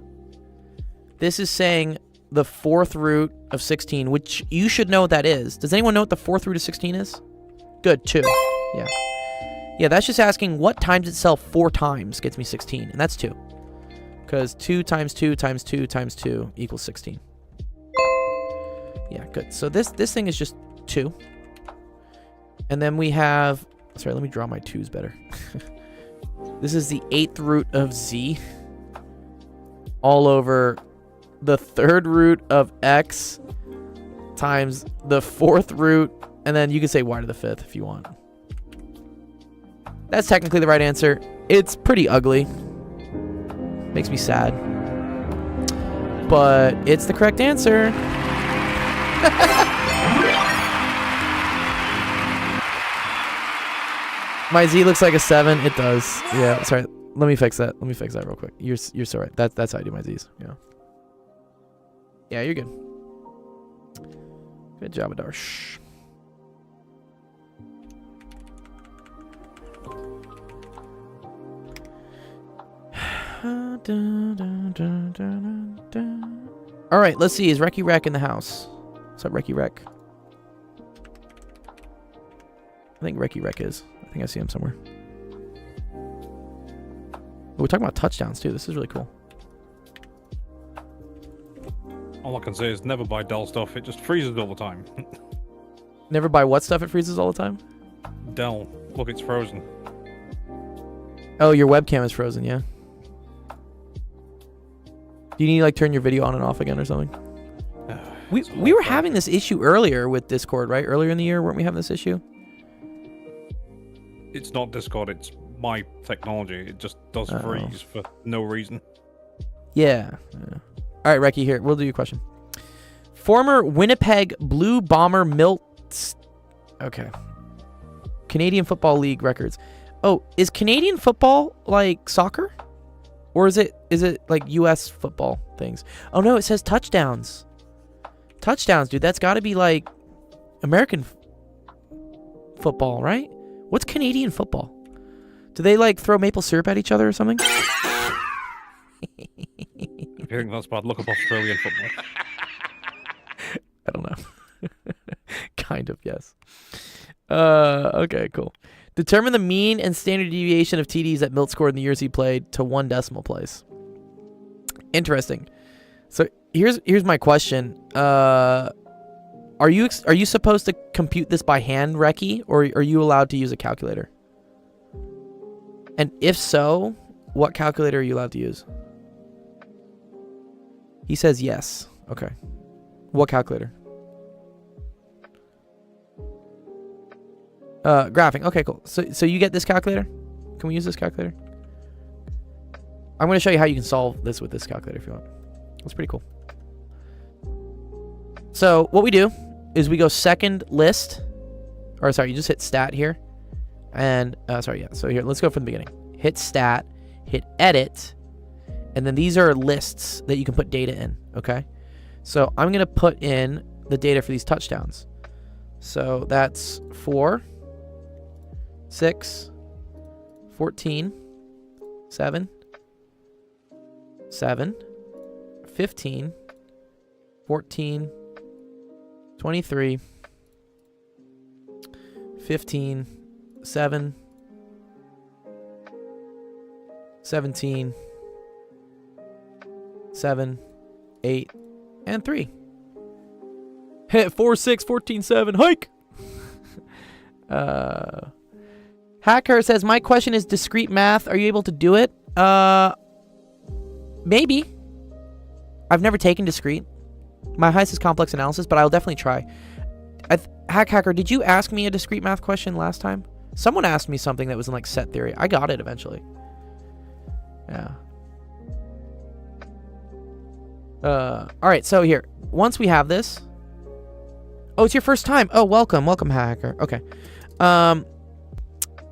This is saying the 4th root of 16, which you should know what that is. Does anyone know what the 4th root of 16 is? Good, 2. Yeah. Yeah, that's just asking what times itself 4 times gets me 16, and that's 2. Because 2 times 2 times 2 times 2 equals 16. Yeah, good. So this thing is just 2. And then we have... Sorry, let me draw my 2's better. This is the 8th root of z all over the 3rd root of x times the 4th root, and then you can say y to the 5th if you want. That's technically the right answer. It's pretty ugly. Makes me sad. But it's the correct answer. My z looks like a 7. It does. Yeah, sorry. Let me fix that. Let me fix that real quick. You're so right. That's how I do my z's. Yeah. Yeah, you're good. Good job, Adarsh. All right, let's see. Is Recky Rec in the house? What's up, Recky Rec? I think Recky Rec is. I think I see him somewhere. Oh, we're talking about touchdowns too. This is really cool. All I can say is never buy Dell stuff. It just freezes all the time. Never buy what stuff? It freezes all the time? Dell. Look, it's frozen. Oh, your webcam is frozen, yeah. Do you need to like turn your video on and off again or something? We were having this issue earlier with Discord, right? Earlier in the year, weren't we having this issue? It's not Discord, it's my technology. It just does freeze for no reason. Yeah. All right, Recky, here. We'll do your question. Former Winnipeg Blue Bomber Milt... Okay. Canadian Football League records. Oh, is Canadian football like soccer? Or is it like U.S. football things? Oh, no, it says touchdowns. Touchdowns, dude. That's got to be like American football, right? What's Canadian football? Do they like throw maple syrup at each other or something? If you think that's bad, look up Australian football. I don't know. Kind of, yes. Okay, cool. Determine the mean and standard deviation of TDs that Milt scored in the years he played to 1 decimal place. Interesting. So here's my question. Are you supposed to compute this by hand, Recky, or are you allowed to use a calculator? And if so, what calculator are you allowed to use? He says yes. Okay. What calculator? Graphing. Okay, cool. So you get this calculator? Can we use this calculator? I'm going to show you how you can solve this with this calculator if you want. That's pretty cool. So what we do is we go second list. Or sorry, you just hit stat here. And, sorry, yeah. So here, let's go from the beginning. Hit stat, hit edit, and then these are lists that you can put data in, okay? So I'm going to put in the data for these touchdowns. So that's 4, 6, 14, 7, 7, 15, 14, 23, 15, 7, 17, 7, 8, and 3. Hit 4, 6, 14, 7, hike! Hacker says, my question is discrete math. Are you able to do it? Maybe. I've never taken discrete. My highest is complex analysis, but I'll definitely try. Hacker, did you ask me a discrete math question last time? Someone asked me something that was in like set theory. I got it eventually. Yeah. All right, so here. Once we have this. Oh, it's your first time. Oh, welcome. Welcome, Hacker. Okay.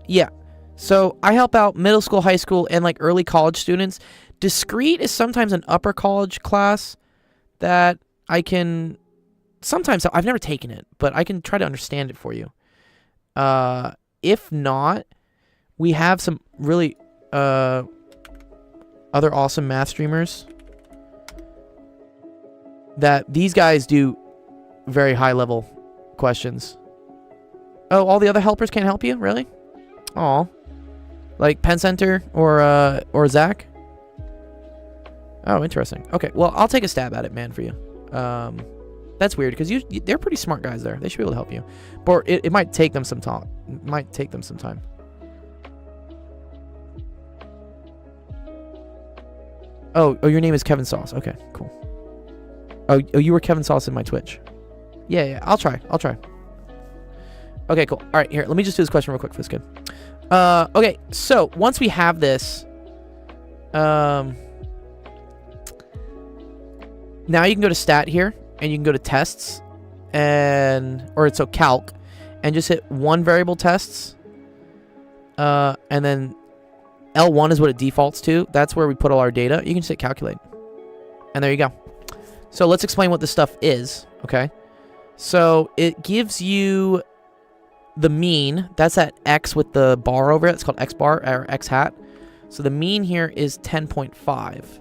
Yeah. So I help out middle school, high school, and like early college students. Discrete is sometimes an upper college class that I can sometimes, I've never taken it, but I can try to understand it for you. If not, we have some really other awesome math streamers that these guys do very high level questions. Oh, all the other helpers can't help you? Really? Aw. Like Penn Center or Zach? Oh, interesting. Okay, well, I'll take a stab at it, man, for you. That's weird, because they're pretty smart guys there. They should be able to help you. But it might take them some time. It might take them some time. Oh, your name is Kevin Sauce. Okay, cool. Oh, you were Kevin Sauce in my Twitch. Yeah, I'll try. Okay, cool. All right, here, let me just do this question real quick for this kid. Okay, so once we have this, now you can go to stat here, and you can go to tests, so calc, and just hit one variable tests, and then L1 is what it defaults to. That's where we put all our data. You can just hit calculate, and there you go. So let's explain what this stuff is, okay? So it gives you the mean. That's that X with the bar over it. It's called X bar, or X hat. So the mean here is 10.5.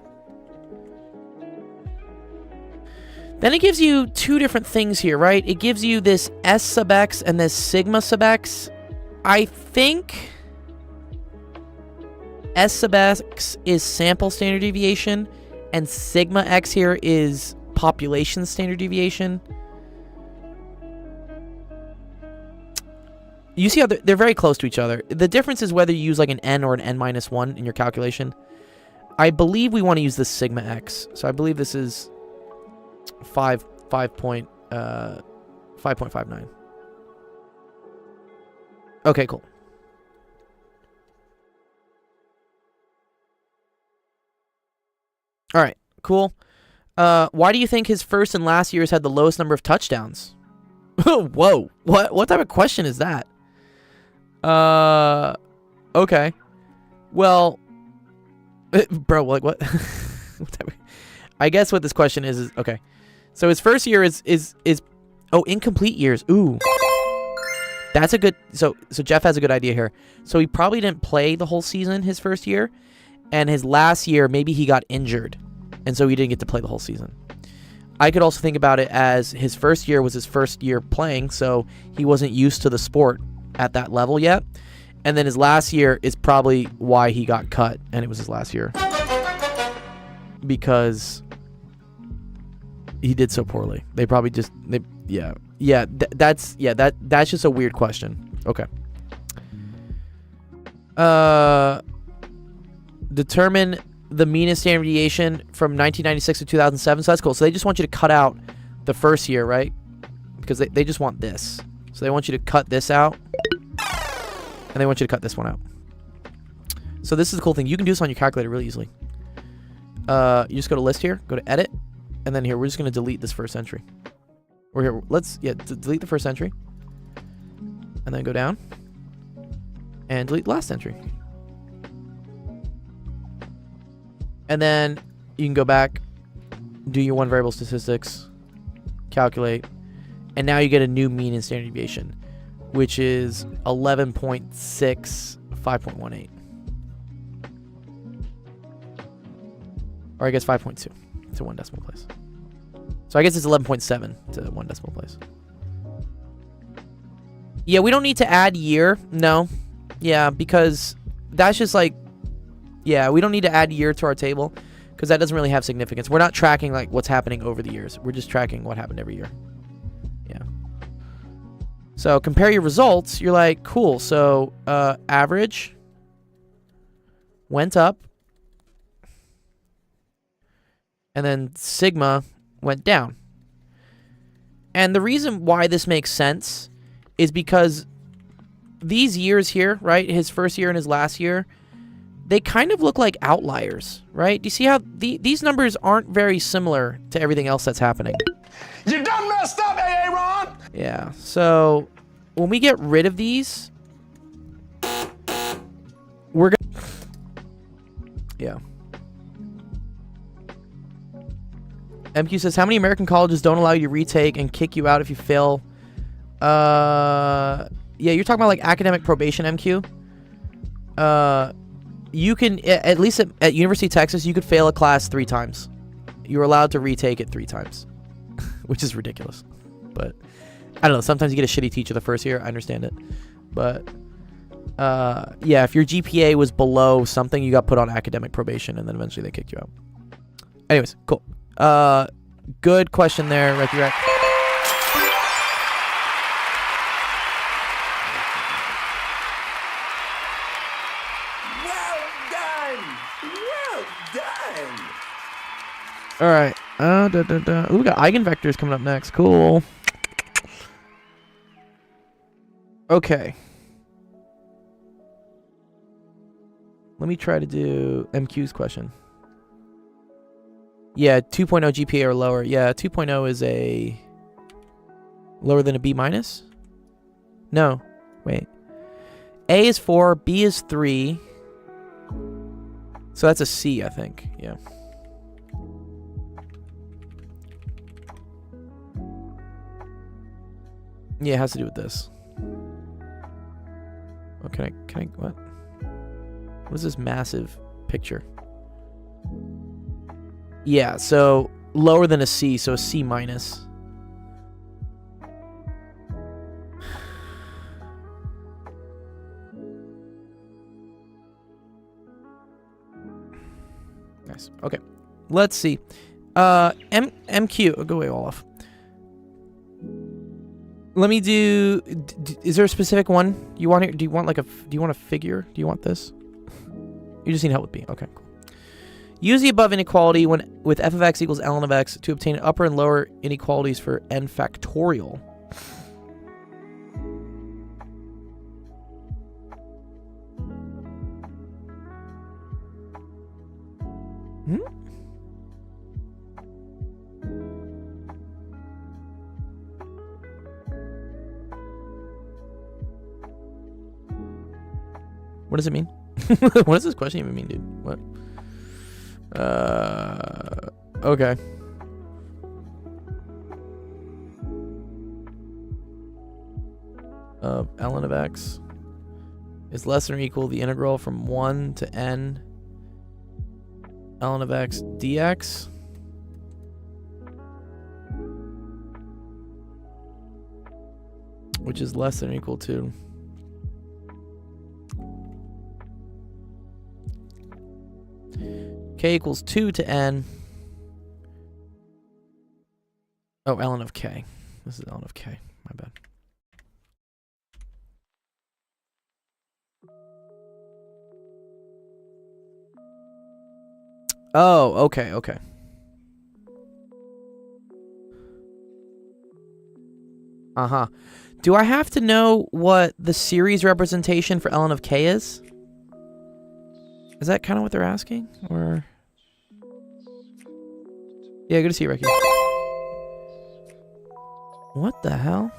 Then it gives you two different things here, right? It gives you this S sub X and this sigma sub X. I think S sub X is sample standard deviation, and sigma X here is population standard deviation. You see how they're very close to each other. The difference is whether you use like an N or an N-1 in your calculation. I believe we want to use the sigma X. So I believe this is 5.59. Okay, cool. All right, cool. Why do you think his first and last years had the lowest number of touchdowns? Whoa, what type of question is that? Okay. Well, bro, like what? I guess what this question is okay. So his first year is incomplete years. Ooh. That's a good, so Jeff has a good idea here. So he probably didn't play the whole season his first year, and his last year maybe he got injured, and so he didn't get to play the whole season. I could also think about it as his first year was his first year playing, so he wasn't used to the sport at that level yet. And then his last year is probably why he got cut, and it was his last year. Because he did so poorly. They probably just that's just a weird question. Okay. Determine the mean and standard deviation from 1996 to 2007. So that's cool. So they just want you to cut out the first year, right? Because they just want this. So they want you to cut this out, and they want you to cut this one out. So this is the cool thing. You can do this on your calculator really easily. You just go to list here, go to edit, and then here we're just going to delete this first entry. Or here, delete the first entry, and then go down and delete the last entry. And then you can go back, do your one variable statistics, calculate, and now you get a new mean and standard deviation, which is 11.6, 5.18. Or I guess 5.2 to one decimal place. So I guess it's 11.7 to one decimal place. Yeah, we don't need to add year. No. Yeah, because that's just like, yeah, we don't need to add year to our table because that doesn't really have significance. We're not tracking like what's happening over the years. We're just tracking what happened every year. Yeah. So compare your results. You're like, cool. So average went up. and then sigma went down. And the reason why this makes sense is because these years here, right, his first year and his last year, they kind of look like outliers, right? Do you see how these numbers aren't very similar to everything else that's happening? You done messed up, Aaron! Yeah, so when we get rid of these, we're gonna... Yeah. MQ says, how many American colleges don't allow you to retake and kick you out if you fail? Yeah, you're talking about like academic probation, MQ. You can, at least at University of Texas, you could fail a class 3 times. You're allowed to retake it 3 times, which is ridiculous. But I don't know. Sometimes you get a shitty teacher the first year. I understand it. But yeah, if your GPA was below something, you got put on academic probation, and then eventually they kicked you out. Anyways, cool. Good question there, Recky Rec. Well done! Well done! All right. Ooh, we got eigenvectors coming up next. Cool. Okay. Let me try to do MQ's question. Yeah, 2.0 GPA or lower. Yeah, 2.0 is a lower than a B minus? No. Wait. A is 4, B is 3. So that's a C, I think. Yeah. Yeah, it has to do with this. Oh, can I, what? What is this massive picture? Yeah, so lower than a C, so a C minus. Nice. Okay. Let's see. MQ. Oh, go away, Olaf. Let me do. Is there a specific one you want here? Do you want like a? Do you want a figure? Do you want this? You just need help with B. Okay, cool. Use the above inequality when with f of x equals ln of x to obtain upper and lower inequalities for n factorial. What does it mean? What does this question even mean, dude? What? Okay. Ln of x is less than or equal to the integral from 1 to n ln of x dx. Which is less than or equal to k equals 2 to n. Oh, ln of k. This is ln of k. My bad. Oh, okay, okay. Uh-huh. Do I have to know what the series representation for ln of k is? Is that kind of what they're asking? Or... Yeah, good to see you, Ricky. What the hell?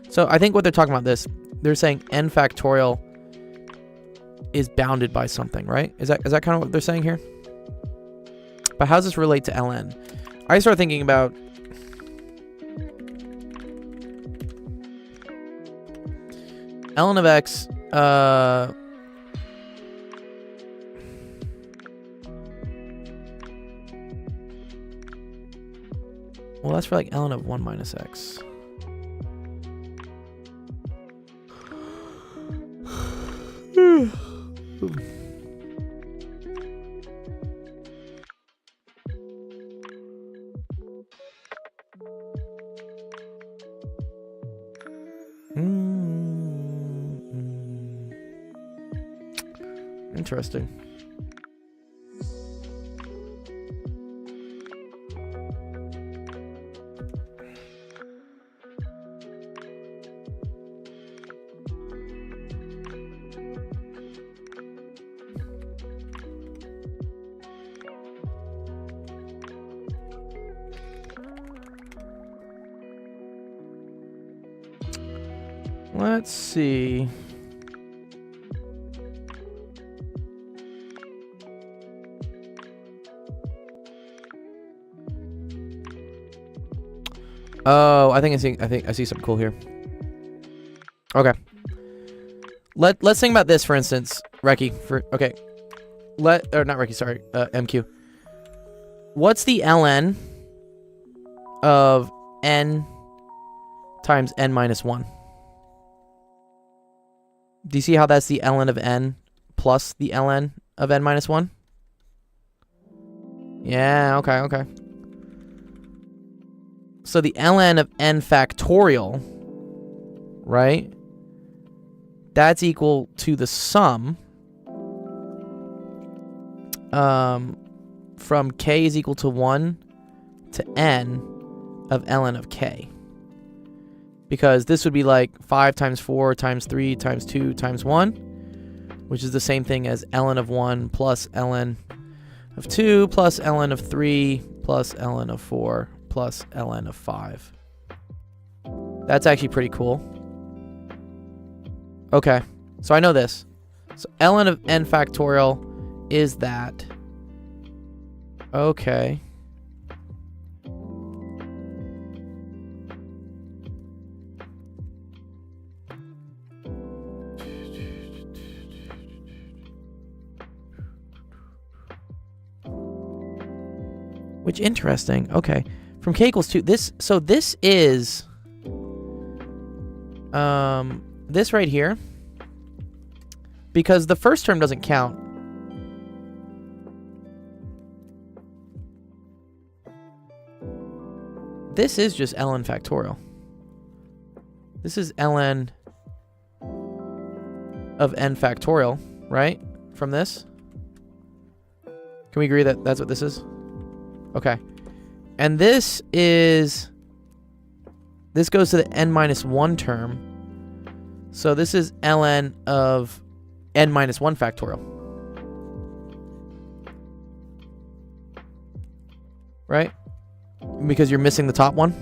So I think what they're talking about this, they're saying n factorial is bounded by something, right? Is that kind of what they're saying here? But how does this relate to ln? I start thinking about ln of x, well, that's for like ln of 1 minus x. Interesting. Let's see. Oh, I think I see something cool here. Okay. Let's think about this, for instance, Reki. Okay. Not Reki, sorry, MQ. What's the ln of n times n minus 1? Do you see how that's the ln of n plus the ln of n minus 1? Yeah, okay. So the ln of n factorial, right? That's equal to the sum from k is equal to 1 to n of ln of k. Because this would be like 5 times 4 times 3 times 2 times 1, which is the same thing as ln of 1 plus ln of 2 plus ln of 3 plus ln of 4 plus ln of 5. That's actually pretty cool. Okay, so I know this. So ln of n factorial is that. Okay. Which interesting. Okay. From k equals 2. This is this right here. Because the first term doesn't count. This is just ln factorial. This is ln of n factorial, right? From this. Can we agree that that's what this is? Okay. And this goes to the n minus 1 term. So this is ln of n minus 1 factorial. Right? Because you're missing the top one.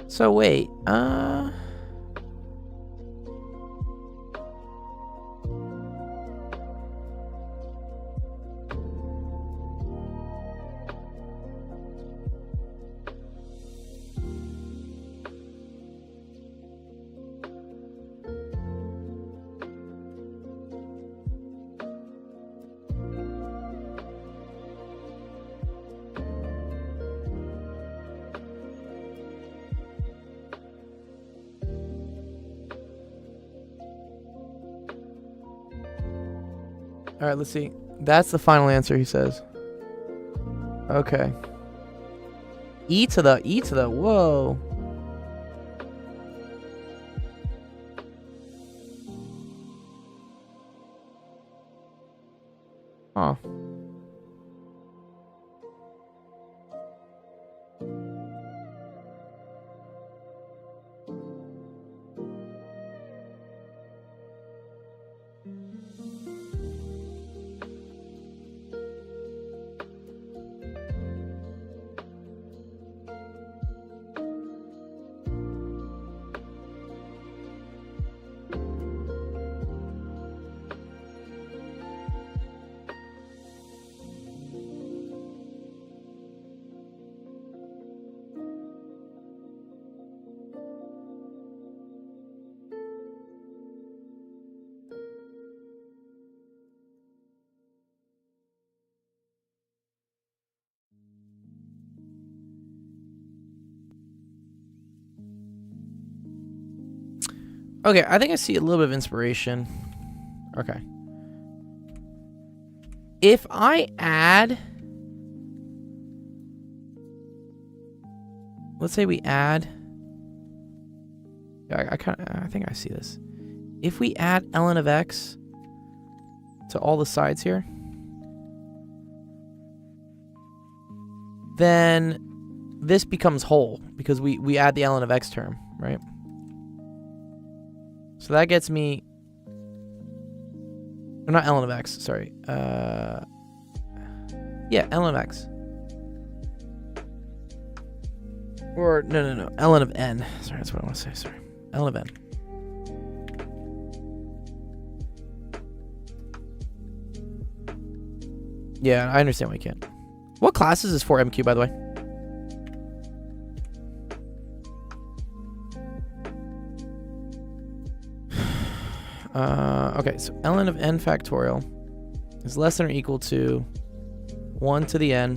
So wait, all right, let's see. That's the final answer, he says. Okay. E to the, whoa. Huh. Okay, I think I see a little bit of inspiration. Okay. If I add... Let's say we add... I think I see this. If we add ln of x to all the sides here, then this becomes whole because we add the ln of x term, right? So that gets me... Or not ln of x, sorry. Yeah, ln of x. Or, no. ln of n. Sorry, that's what I want to say, sorry. ln of n. Yeah, I understand why you can't. What class is this for, MQ, by the way? Okay, so ln of n factorial is less than or equal to 1 to the n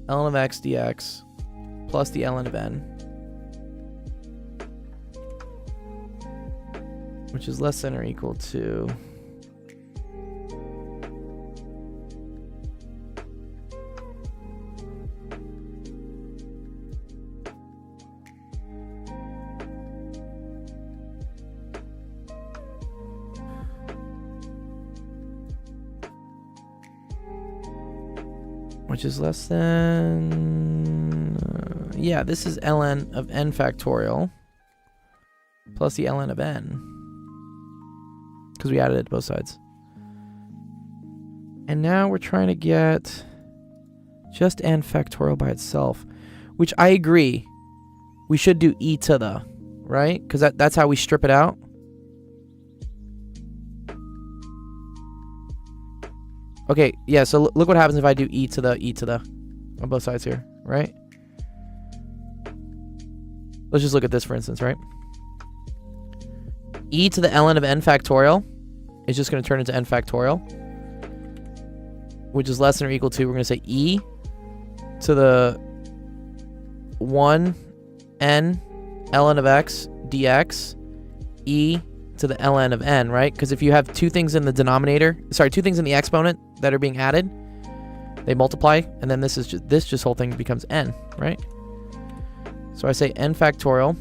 ln of x dx plus the ln of n, which is less than or equal to which is less than... yeah, this is ln of n factorial plus the ln of n, because we added it to both sides. And now we're trying to get just n factorial by itself, which I agree. We should do e to the, right? Because that's how we strip it out. Okay, yeah, so look what happens if I do e to the on both sides here, right? Let's just look at this, for instance, right? E to the ln of n factorial is just going to turn into n factorial, which is less than or equal to, we're going to say e to the 1 n ln of x dx e to the ln of n, right? Because if you have two things in the denominator, sorry, two things in the exponent that are being added, they multiply, and then this whole thing becomes n, right? So I say n factorial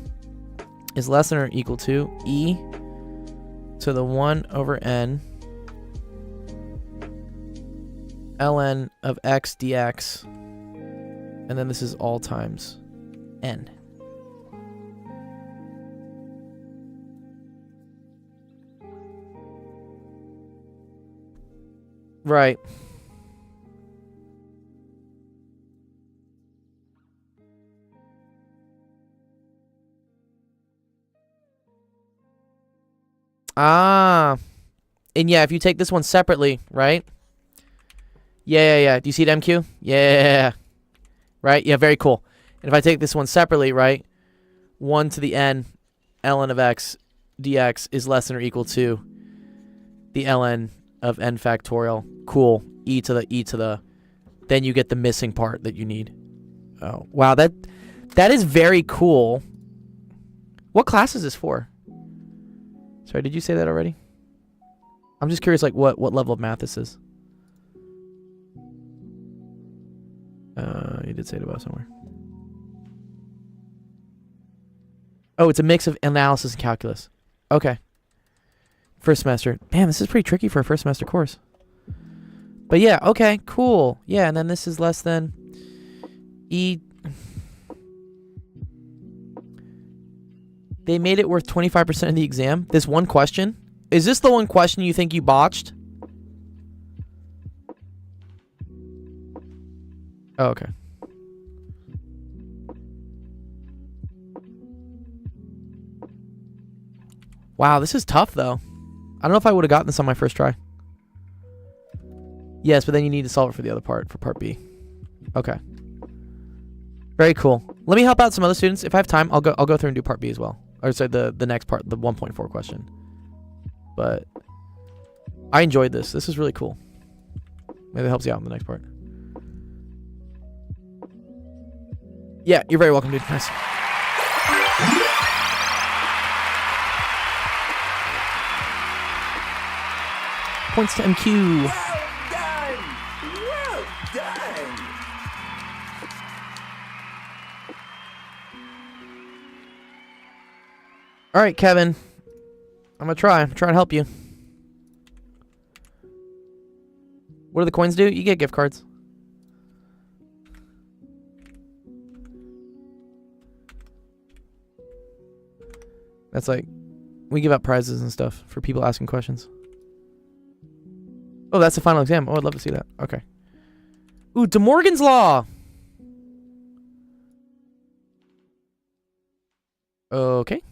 is less than or equal to e to the 1 over n ln of x dx, and then this is all times n. Right. Ah. And yeah, if you take this one separately, right? Yeah. Do you see it, MQ? Yeah. Right? Yeah, very cool. And if I take this one separately, right? 1 to the n ln of x dx is less than or equal to the ln of n factorial. Cool. E to the. Then you get the missing part that you need. Oh, wow. That is very cool. What class is this for? Sorry, did you say that already? I'm just curious, like, what level of math this is. You did say it above somewhere. Oh, it's a mix of analysis and calculus. Okay. First semester. Man, this is pretty tricky for a first semester course. But yeah, okay, cool. Yeah, and then this is less than E. They made it worth 25% of the exam. This one question. Is this the one question you think you botched? Oh, okay. Wow, this is tough, though. I don't know if I would have gotten this on my first try. Yes, but then you need to solve it for the other part, for part B. Okay. Very cool. Let me help out some other students. If I have time, I'll go through and do part B as well. Or sorry, the next part, the 1.4 question. But I enjoyed this. This is really cool. Maybe it helps you out in the next part. Yeah, you're very welcome, dude. Nice. Points to MQ. Well done! Well done! All right, Kevin. I'm gonna try. I'm trying to help you. What do the coins do? You get gift cards. That's like, we give out prizes and stuff for people asking questions. Oh, that's the final exam. Oh, I'd love to see that. Okay. Ooh, De Morgan's Law. Okay.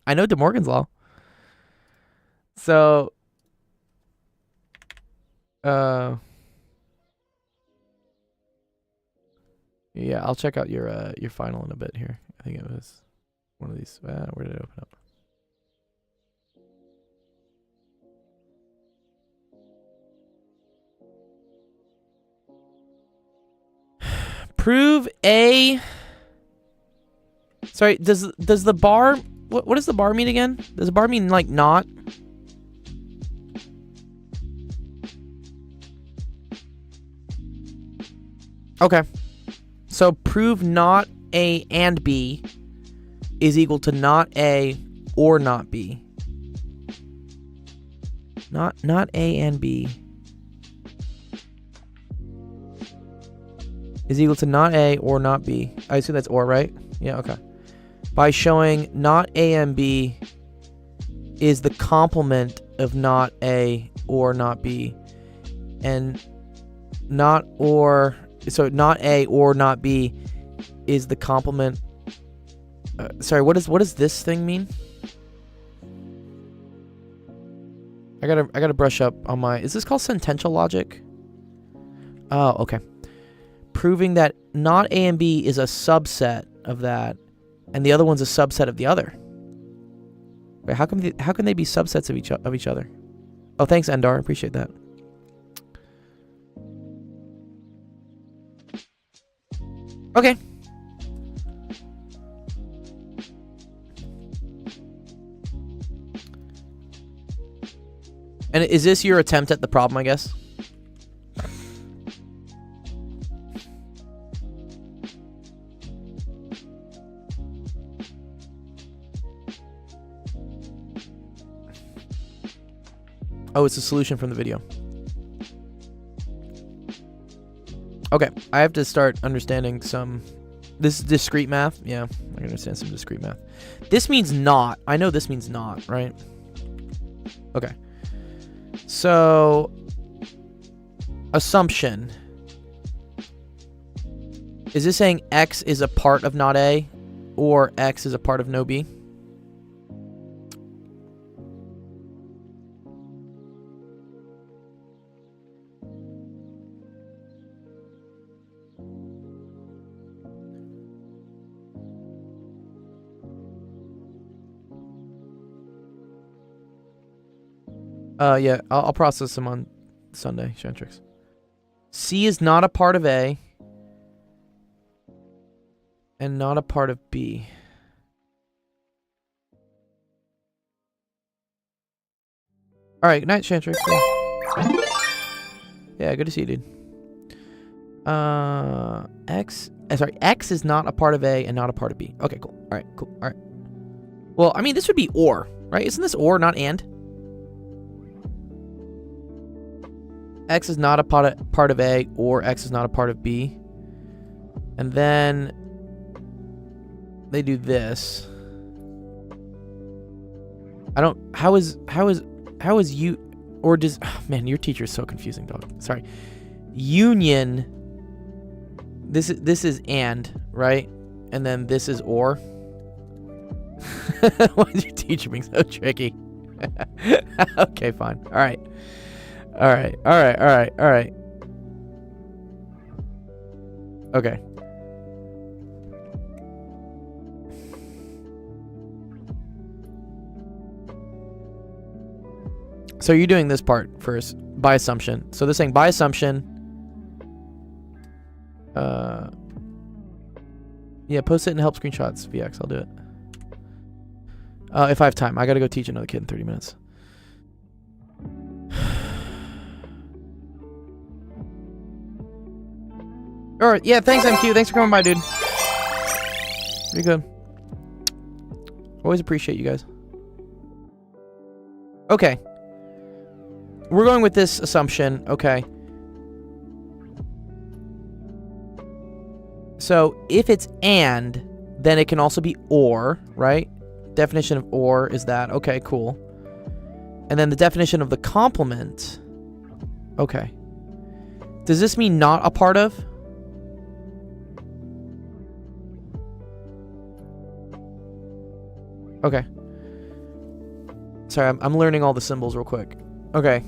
I know De Morgan's Law. So, yeah, I'll check out your final in a bit here. I think it was one of these. Where did it open up? Prove a. Sorry, does the bar, what does the bar mean again? Does the bar mean like not? Okay. So prove not A and B is equal to not A or not B. Not A and B is equal to not A or not B. I assume that's or, right? Yeah, okay. By showing not A and B is the complement of not A or not B. And not or, so not A or not B is the complement. Sorry, what does this thing mean? I gotta brush up on my, is this called sentential logic? Oh, okay. Proving that not A and B is a subset of that, and the other one's a subset of the other. Wait, how can they be subsets of each other? Oh, thanks, Endar. Appreciate that. Okay. And is this your attempt at the problem, I guess? Oh, it's a solution from the video. Okay, I have to start understanding some... This is discrete math? Yeah, I can understand some discrete math. This means not. I know this means not, right? Okay. So... Assumption. Is this saying X is a part of not A? Or X is a part of no B? Yeah, I'll process them on Sunday, Shantrix. C is not a part of A. And not a part of B. Alright, good night, Shantrix. Yeah, good to see you, dude. X is not a part of A and not a part of B. Okay, cool. Alright, cool. Alright. Well, I mean, this would be or, right? Isn't this or, not and? X is not a part of A, or X is not a part of B. And then they do this. I don't, how is you, or does, oh man, your teacher is so confusing, dog. Sorry. Union, this is and, right? And then this is or. Why is your teacher being so tricky? Okay, fine. All right. Okay. So you're doing this part first, by assumption. So they're saying by assumption. Yeah, post it and help screenshots, VX, I'll do it. If I have time. I gotta go teach another kid in 30 minutes. All right, yeah, thanks, MQ. Thanks for coming by, dude. Pretty good. Always appreciate you guys. Okay. We're going with this assumption. Okay. So, if it's and, then it can also be or, right? Definition of or is that. Okay, cool. And then the definition of the complement. Okay. Does this mean not a part of? Okay. Sorry, I'm learning all the symbols real quick. Okay.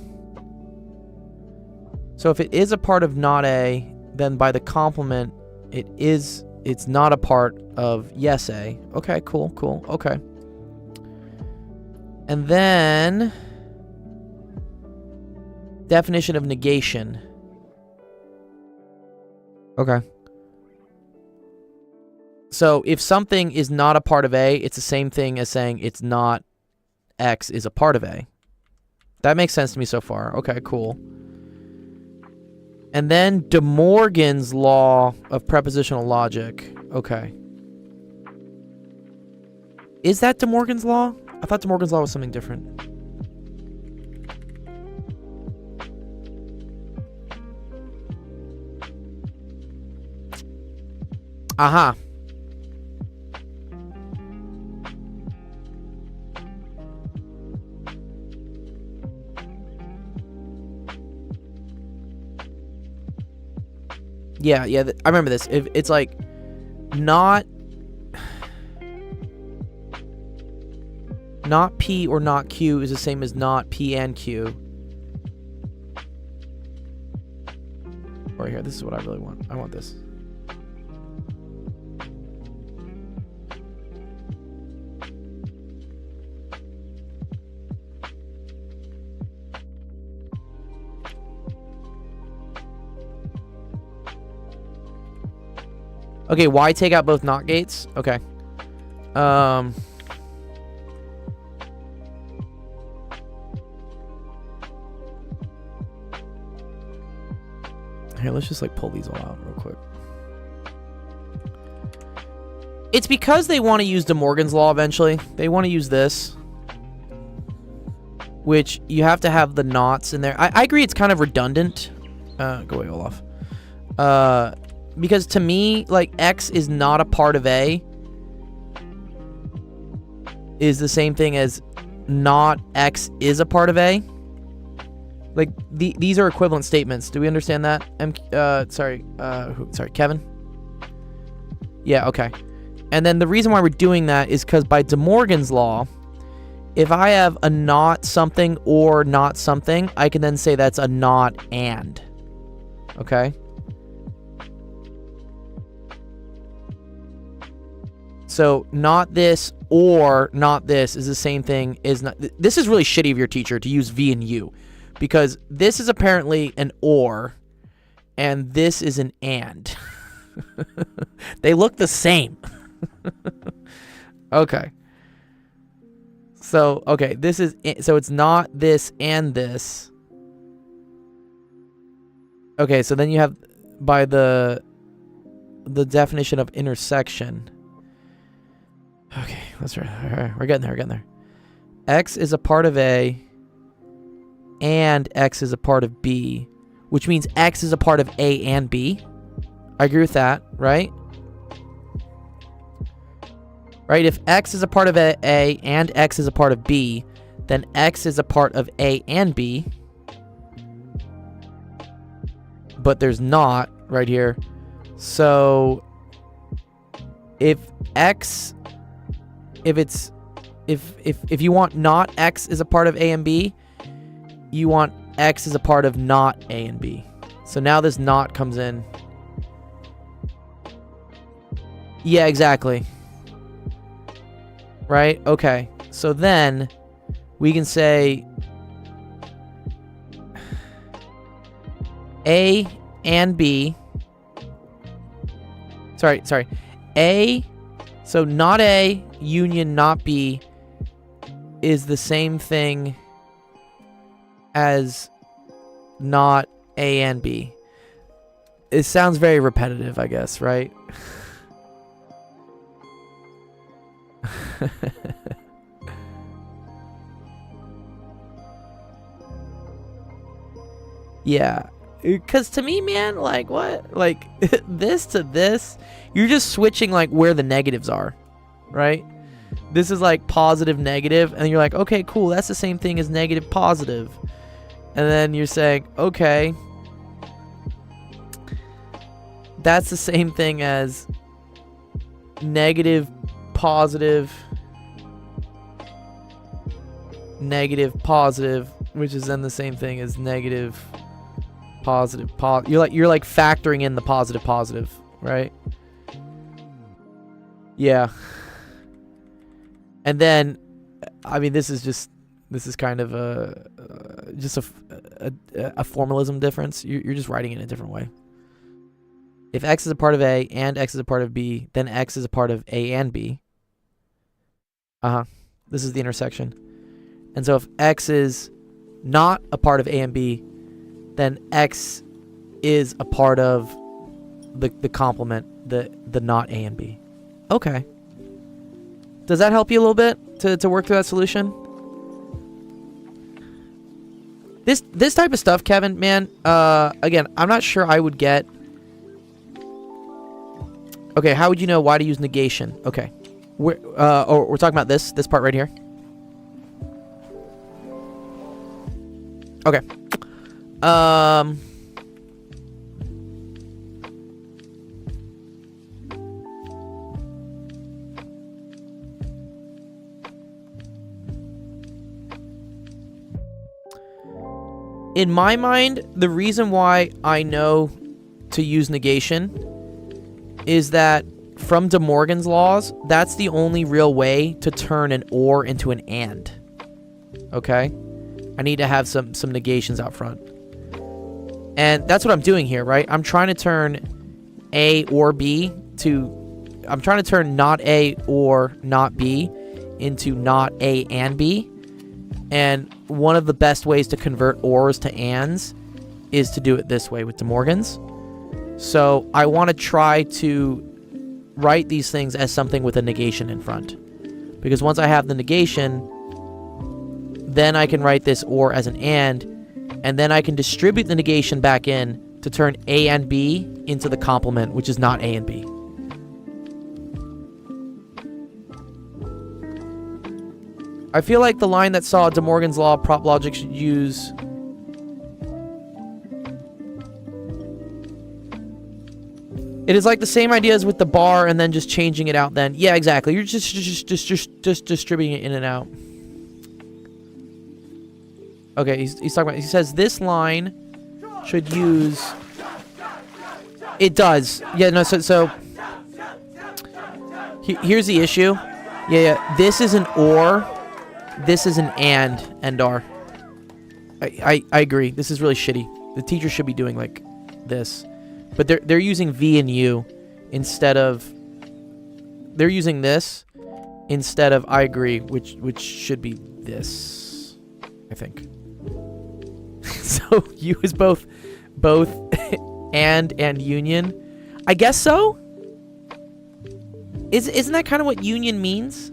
So if it is a part of not a, then by the complement, it's not a part of yes a. Okay, cool, cool. Okay. And then definition of negation. Okay. So if something is not a part of A, it's the same thing as saying it's not X is a part of A. That makes sense to me so far. Okay, cool. And then De Morgan's law of prepositional logic. Okay. Is that De Morgan's law? I thought De Morgan's law was something different. Aha. Yeah, I remember this. If it's like not P or not Q is the same as not P and Q. Right here, this is what I really want. I want this. Okay, why take out both not gates? Okay. Here, let's just like pull these all out real quick. It's because they want to use De Morgan's law eventually. They want to use this, which you have to have the knots in there. I agree it's kind of redundant. Go away, Olaf. Because to me, like, X is not a part of A is the same thing as not X is a part of A. Like, these are equivalent statements. Do we understand that? Sorry, Kevin? Yeah, okay. And then the reason why we're doing that is because by De Morgan's law, if I have a not something or not something, I can then say that's a not and. Okay? So not this or not this is the same thing as not. This is really shitty of your teacher to use V and U, because this is apparently an or and this is an and. They look the same. Okay. So, okay, this is, so it's not this and this. Okay, so then you have by the definition of intersection. Okay, that's right. All right, we're getting there. We're getting there. X is a part of A, and X is a part of B, which means X is a part of A and B. I agree with that, right? Right? If X is a part of A and X is a part of B, then X is a part of A and B. But there's not right here. So if you want not X is a part of A and B, you want X is a part of not A and B. So now this not comes in. Yeah, exactly. Right? Okay. So then we can say A and B. Sorry. A, so not A, union not B, is the same thing as not A and B. it sounds very repetitive, I guess, right? Yeah, because to me, man, like what? Like this to this, you're just switching like where the negatives are, right? This is like positive, negative, and you're like, okay, cool, that's the same thing as negative, positive. And then you're saying, okay, that's the same thing as negative, positive, negative, positive, which is then the same thing as negative, positive, you're like factoring in the positive, positive, right? Yeah. And then, I mean, this is kind of a formalism difference. You're just writing it in a different way. If X is a part of A and X is a part of B, then X is a part of A and B. This is the intersection. And so if X is not a part of A and B, then X is a part of the complement, the not A and B. Okay. Does that help you a little bit to work through that solution? This type of stuff, Kevin, man, again, I'm not sure I would get. Okay, how would you know why to use negation? Okay. We're talking about this part right here. Okay. In my mind, the reason why I know to use negation is that from De Morgan's laws, that's the only real way to turn an or into an and. Okay? I need to have some negations out front. And that's what I'm doing here, right? I'm trying to turn A or B I'm trying to turn not A or not B into not A and B. And one of the best ways to convert ors to ands is to do it this way with De Morgan's. So I want to try to write these things as something with a negation in front. Because once I have the negation, then I can write this or as an and then I can distribute the negation back in to turn A and B into the complement, which is not A and B. I feel like the line that saw De Morgan's law prop logic should use it is like the same idea as with the bar and then just changing it out then. Yeah, exactly. You're just distributing it in and out. Okay, he's talking about, he says this line should use, it does. Yeah, no, so here's the issue. Yeah, this is an or, this is an and are. I agree. This is really shitty. The teacher should be doing like this. But they're using V and U instead of, they're using this instead of I agree, which should be this, I think. So U is both and union. I guess so. Isn't that kind of what union means?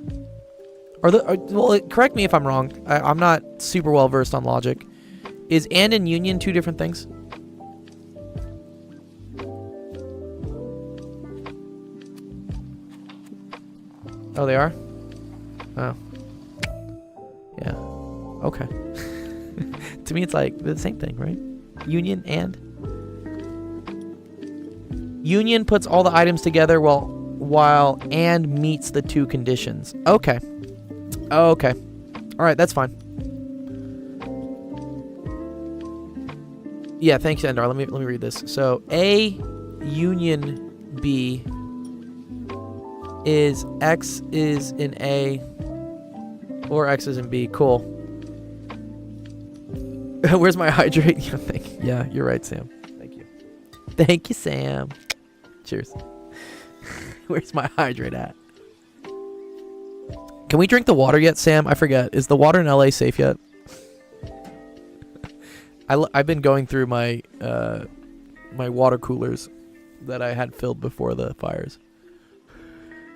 Well, correct me if I'm wrong. I'm not super well versed on logic. Is and union two different things? Oh, they are? Oh. Yeah. Okay. To me, it's like the same thing, right? Union and? Union puts all the items together while and meets the two conditions. Okay. Okay. Alright, that's fine. Yeah, thanks, Endar. Let me read this. So, A union B is X is in A or X is in B. Cool. Where's my hydrate? Yeah, you're right, Sam. Thank you. Thank you, Sam. Cheers. Where's my hydrate at? Can we drink the water yet, Sam? I forget. Is the water in LA safe yet? I've been going through my my water coolers that I had filled before the fires.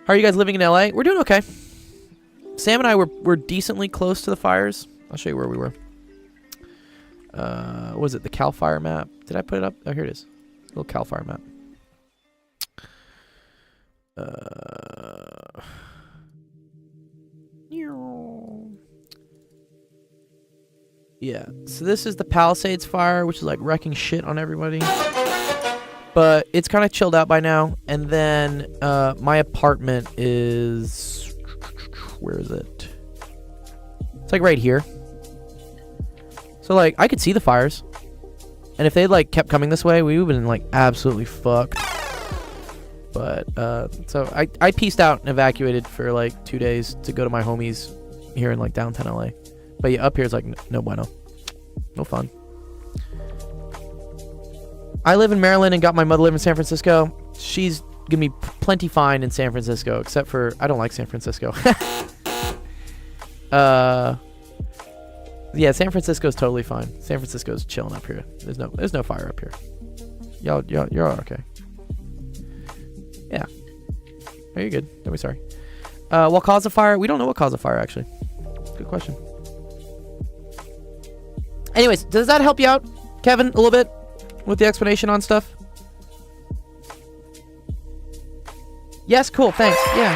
How are you guys living in LA? We're doing okay. Sam and I were decently close to the fires. I'll show you where we were. What was it? The Cal Fire map. Did I put it up? Oh, here it is. Little Cal Fire map. Yeah. So this is the Palisades fire, which is like wrecking shit on everybody. But it's kind of chilled out by now. And then my apartment is... Where is it? It's like right here. So like I could see the fires. And if they like kept coming this way, we would have been like absolutely fucked. But so I pieced out and evacuated for like 2 days to go to my homies here in like downtown LA. But yeah, up here is like no bueno. No fun. I live in Maryland and got my mother live in San Francisco. She's gonna be plenty fine in San Francisco, except for I don't like San Francisco. Yeah, San Francisco's totally fine. San Francisco's chilling up here. There's no fire up here. You're all okay. Yeah. Are you good? Don't be sorry. What caused the fire? We don't know what caused the fire, actually. Good question. Anyways, does that help you out, Kevin, a little bit with the explanation on stuff? Yes, cool, thanks. Yeah.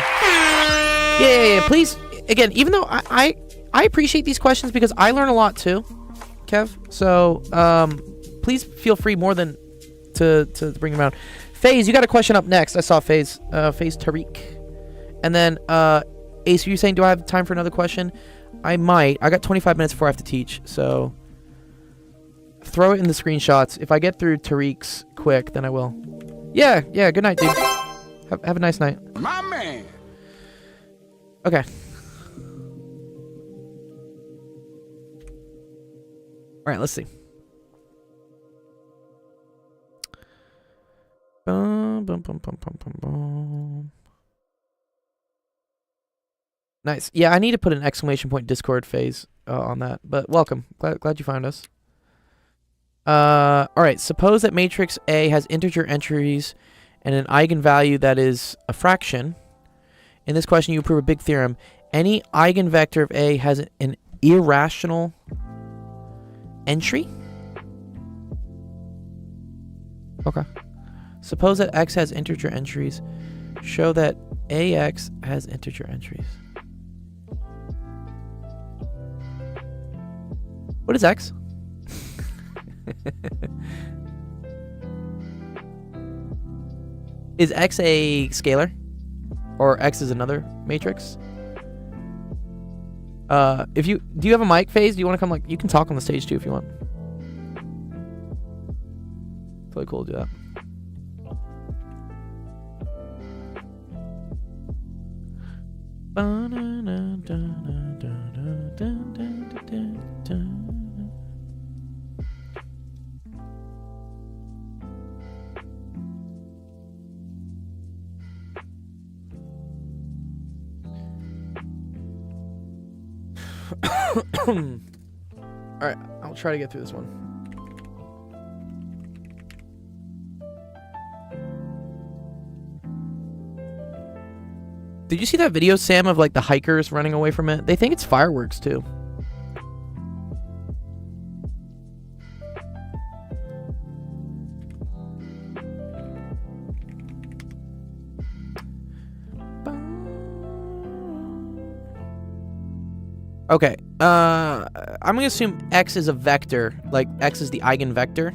Please, again, even though I appreciate these questions because I learn a lot too, Kev. So, please feel free more than to bring them out. FaZe, you got a question up next. I saw FaZe Tariq. And then, Ace, you're saying, do I have time for another question? I might. I got 25 minutes before I have to teach, so throw it in the screenshots. If I get through Tariq's quick, then I will. Yeah, good night, dude. Have a nice night. My man. Okay. All right, let's see. Bum, bum, bum, bum, bum, bum, bum. Nice. Yeah, I need to put an exclamation point Discord phase on that. But welcome. Glad you found us. All right. Suppose that matrix A has integer entries and an eigenvalue that is a fraction. In this question, you prove a big theorem. Any eigenvector of A has an irrational entry? Okay. Suppose that X has integer entries. Show that AX has integer entries. What is X? Is X a scalar? Or X is another matrix? Do you have a mic, FaZe? Do you want to come, like, you can talk on the stage too if you want. It's really cool to do that. Alright, I'll try to get through this one. Did you see that video, Sam, of like the hikers running away from it? They think it's fireworks too. Okay, I'm gonna assume X is a vector, like X is the eigenvector.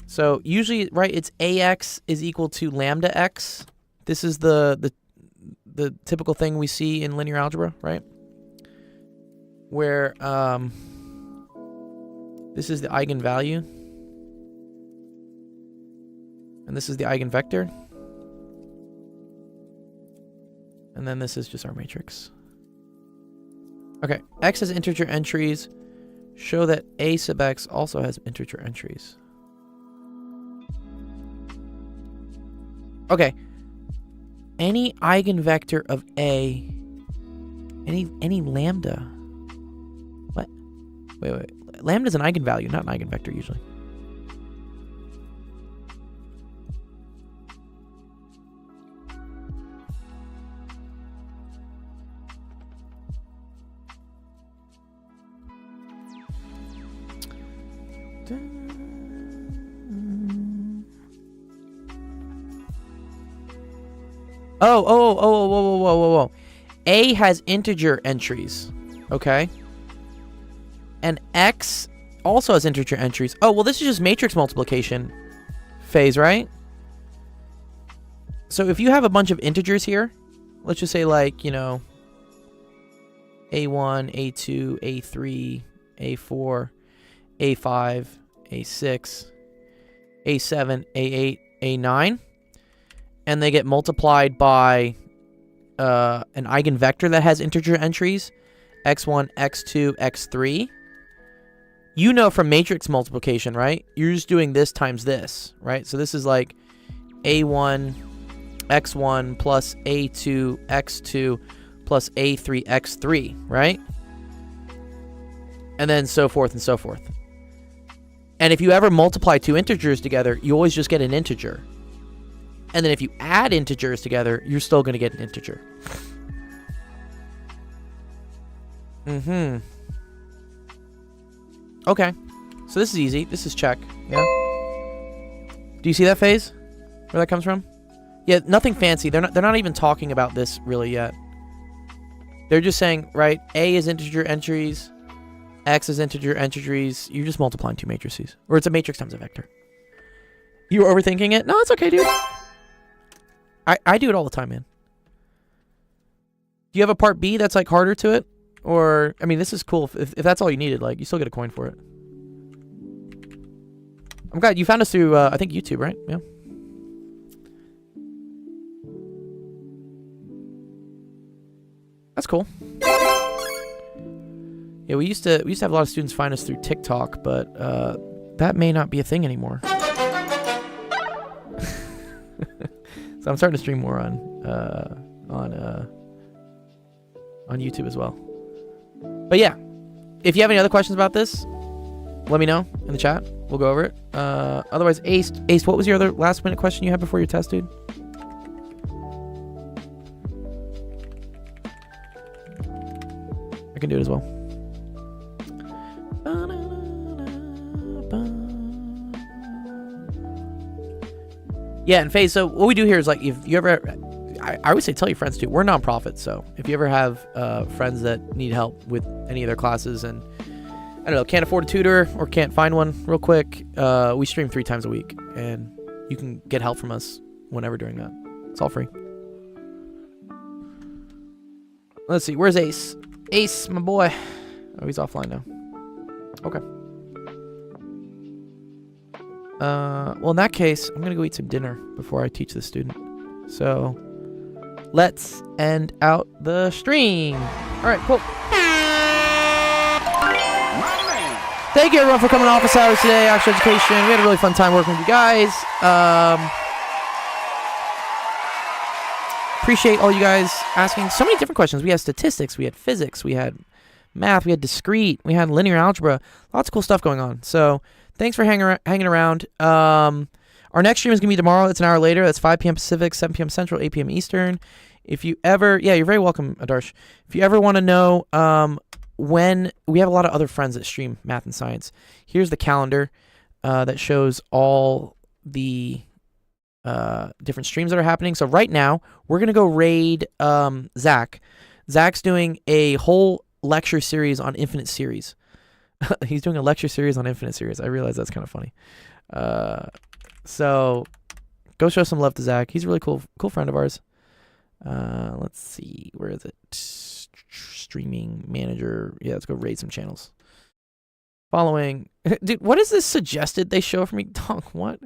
So usually, right, it's AX is equal to lambda X. This is the typical thing we see in linear algebra, right? Where this is the eigenvalue, and this is the eigenvector, and then this is just our matrix. Okay, X has integer entries. Show that A sub X also has integer entries. Okay. Any eigenvector of A, any lambda. What? Wait. Lambda is an eigenvalue, not an eigenvector usually. Whoa. A has integer entries, okay? And X also has integer entries. Oh, well, this is just matrix multiplication phase, right? So if you have a bunch of integers here, let's just say like, you know, A1, A2, A3, A4, A5, A6, A7, A8, A9, and they get multiplied by an eigenvector that has integer entries, x1, x2, x3. You know from matrix multiplication, right? You're just doing this times this, right? So this is like A1, x1 plus A2, x2 plus A3, x3, right? And then so forth and so forth. And if you ever multiply two integers together, you always just get an integer. And then if you add integers together, you're still going to get an integer. Okay. So this is easy. This is check. Yeah. Do you see that phase? Where that comes from? Yeah, nothing fancy. They're not even talking about this really yet. They're just saying, right, A is integer entries, X is integer entries. You're just multiplying two matrices. Or it's a matrix times a vector. You were overthinking it? No, it's okay, dude. I do it all the time, man. Do you have a part B that's like harder to it? Or, I mean, this is cool. If that's all you needed, like, you still get a coin for it. I'm glad you found us through, I think, YouTube, right? Yeah. That's cool. Yeah, we used to have a lot of students find us through TikTok, but that may not be a thing anymore. So I'm starting to stream more on YouTube as well. But yeah, if you have any other questions about this, let me know in the chat. We'll go over it. Otherwise, Ace, what was your other last minute question you had before your test, dude? I can do it as well. Yeah, and FaZe, so what we do here is, like, if you ever, I always say tell your friends too. We're a nonprofit, so if you ever have friends that need help with any of their classes and, I don't know, can't afford a tutor or can't find one real quick, we stream 3 times a week, and you can get help from us whenever doing that. It's all free. Let's see, where's Ace? Ace, my boy. Oh, he's offline now. Okay. Well, in that case, I'm gonna go eat some dinner before I teach the student. So, let's end out the stream. All right, cool. Thank you, everyone, for coming to office hours today. Actual Education. We had a really fun time working with you guys. Appreciate all you guys asking so many different questions. We had statistics, we had physics, we had math, we had discrete, we had linear algebra. Lots of cool stuff going on. So, thanks for hanging around. Our next stream is going to be tomorrow. It's an hour later. That's 5 p.m. Pacific, 7 p.m. Central, 8 p.m. Eastern. If you ever... Yeah, you're very welcome, Adarsh. If you ever want to know when... We have a lot of other friends that stream math and science. Here's the calendar that shows all the different streams that are happening. So right now, we're going to go raid Zach. Zach's doing a whole lecture series on infinite series. He's doing a lecture series on infinite series. I realize that's kind of funny. So go show some love to Zach. He's a really cool friend of ours. Let's see. Where is it? Streaming manager. Yeah, let's go raid some channels. Following. Dude, what is this suggested they show for me? Dog, what?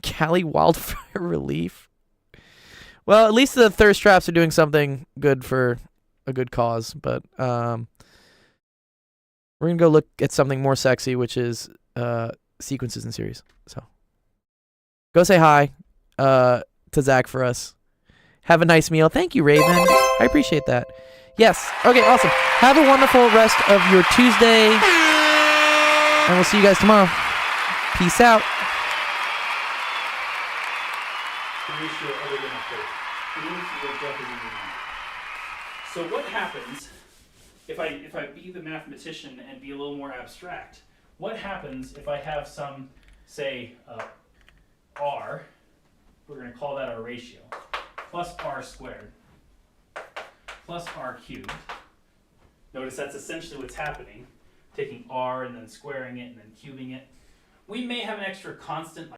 Cali Wildfire Relief? Well, at least the thirst traps are doing something good for a good cause. But, we're going to go look at something more sexy, which is sequences in series. So go say hi to Zach for us. Have a nice meal. Thank you, Raven. I appreciate that. Yes. Okay, awesome. Have a wonderful rest of your Tuesday. And we'll see you guys tomorrow. Peace out. So what happens if I be the mathematician and be a little more abstract? what happens if I have some, say, r, we're going to call that our ratio, plus r squared, plus r cubed. Notice that's essentially what's happening, taking r and then squaring it and then cubing it. We may have an extra constant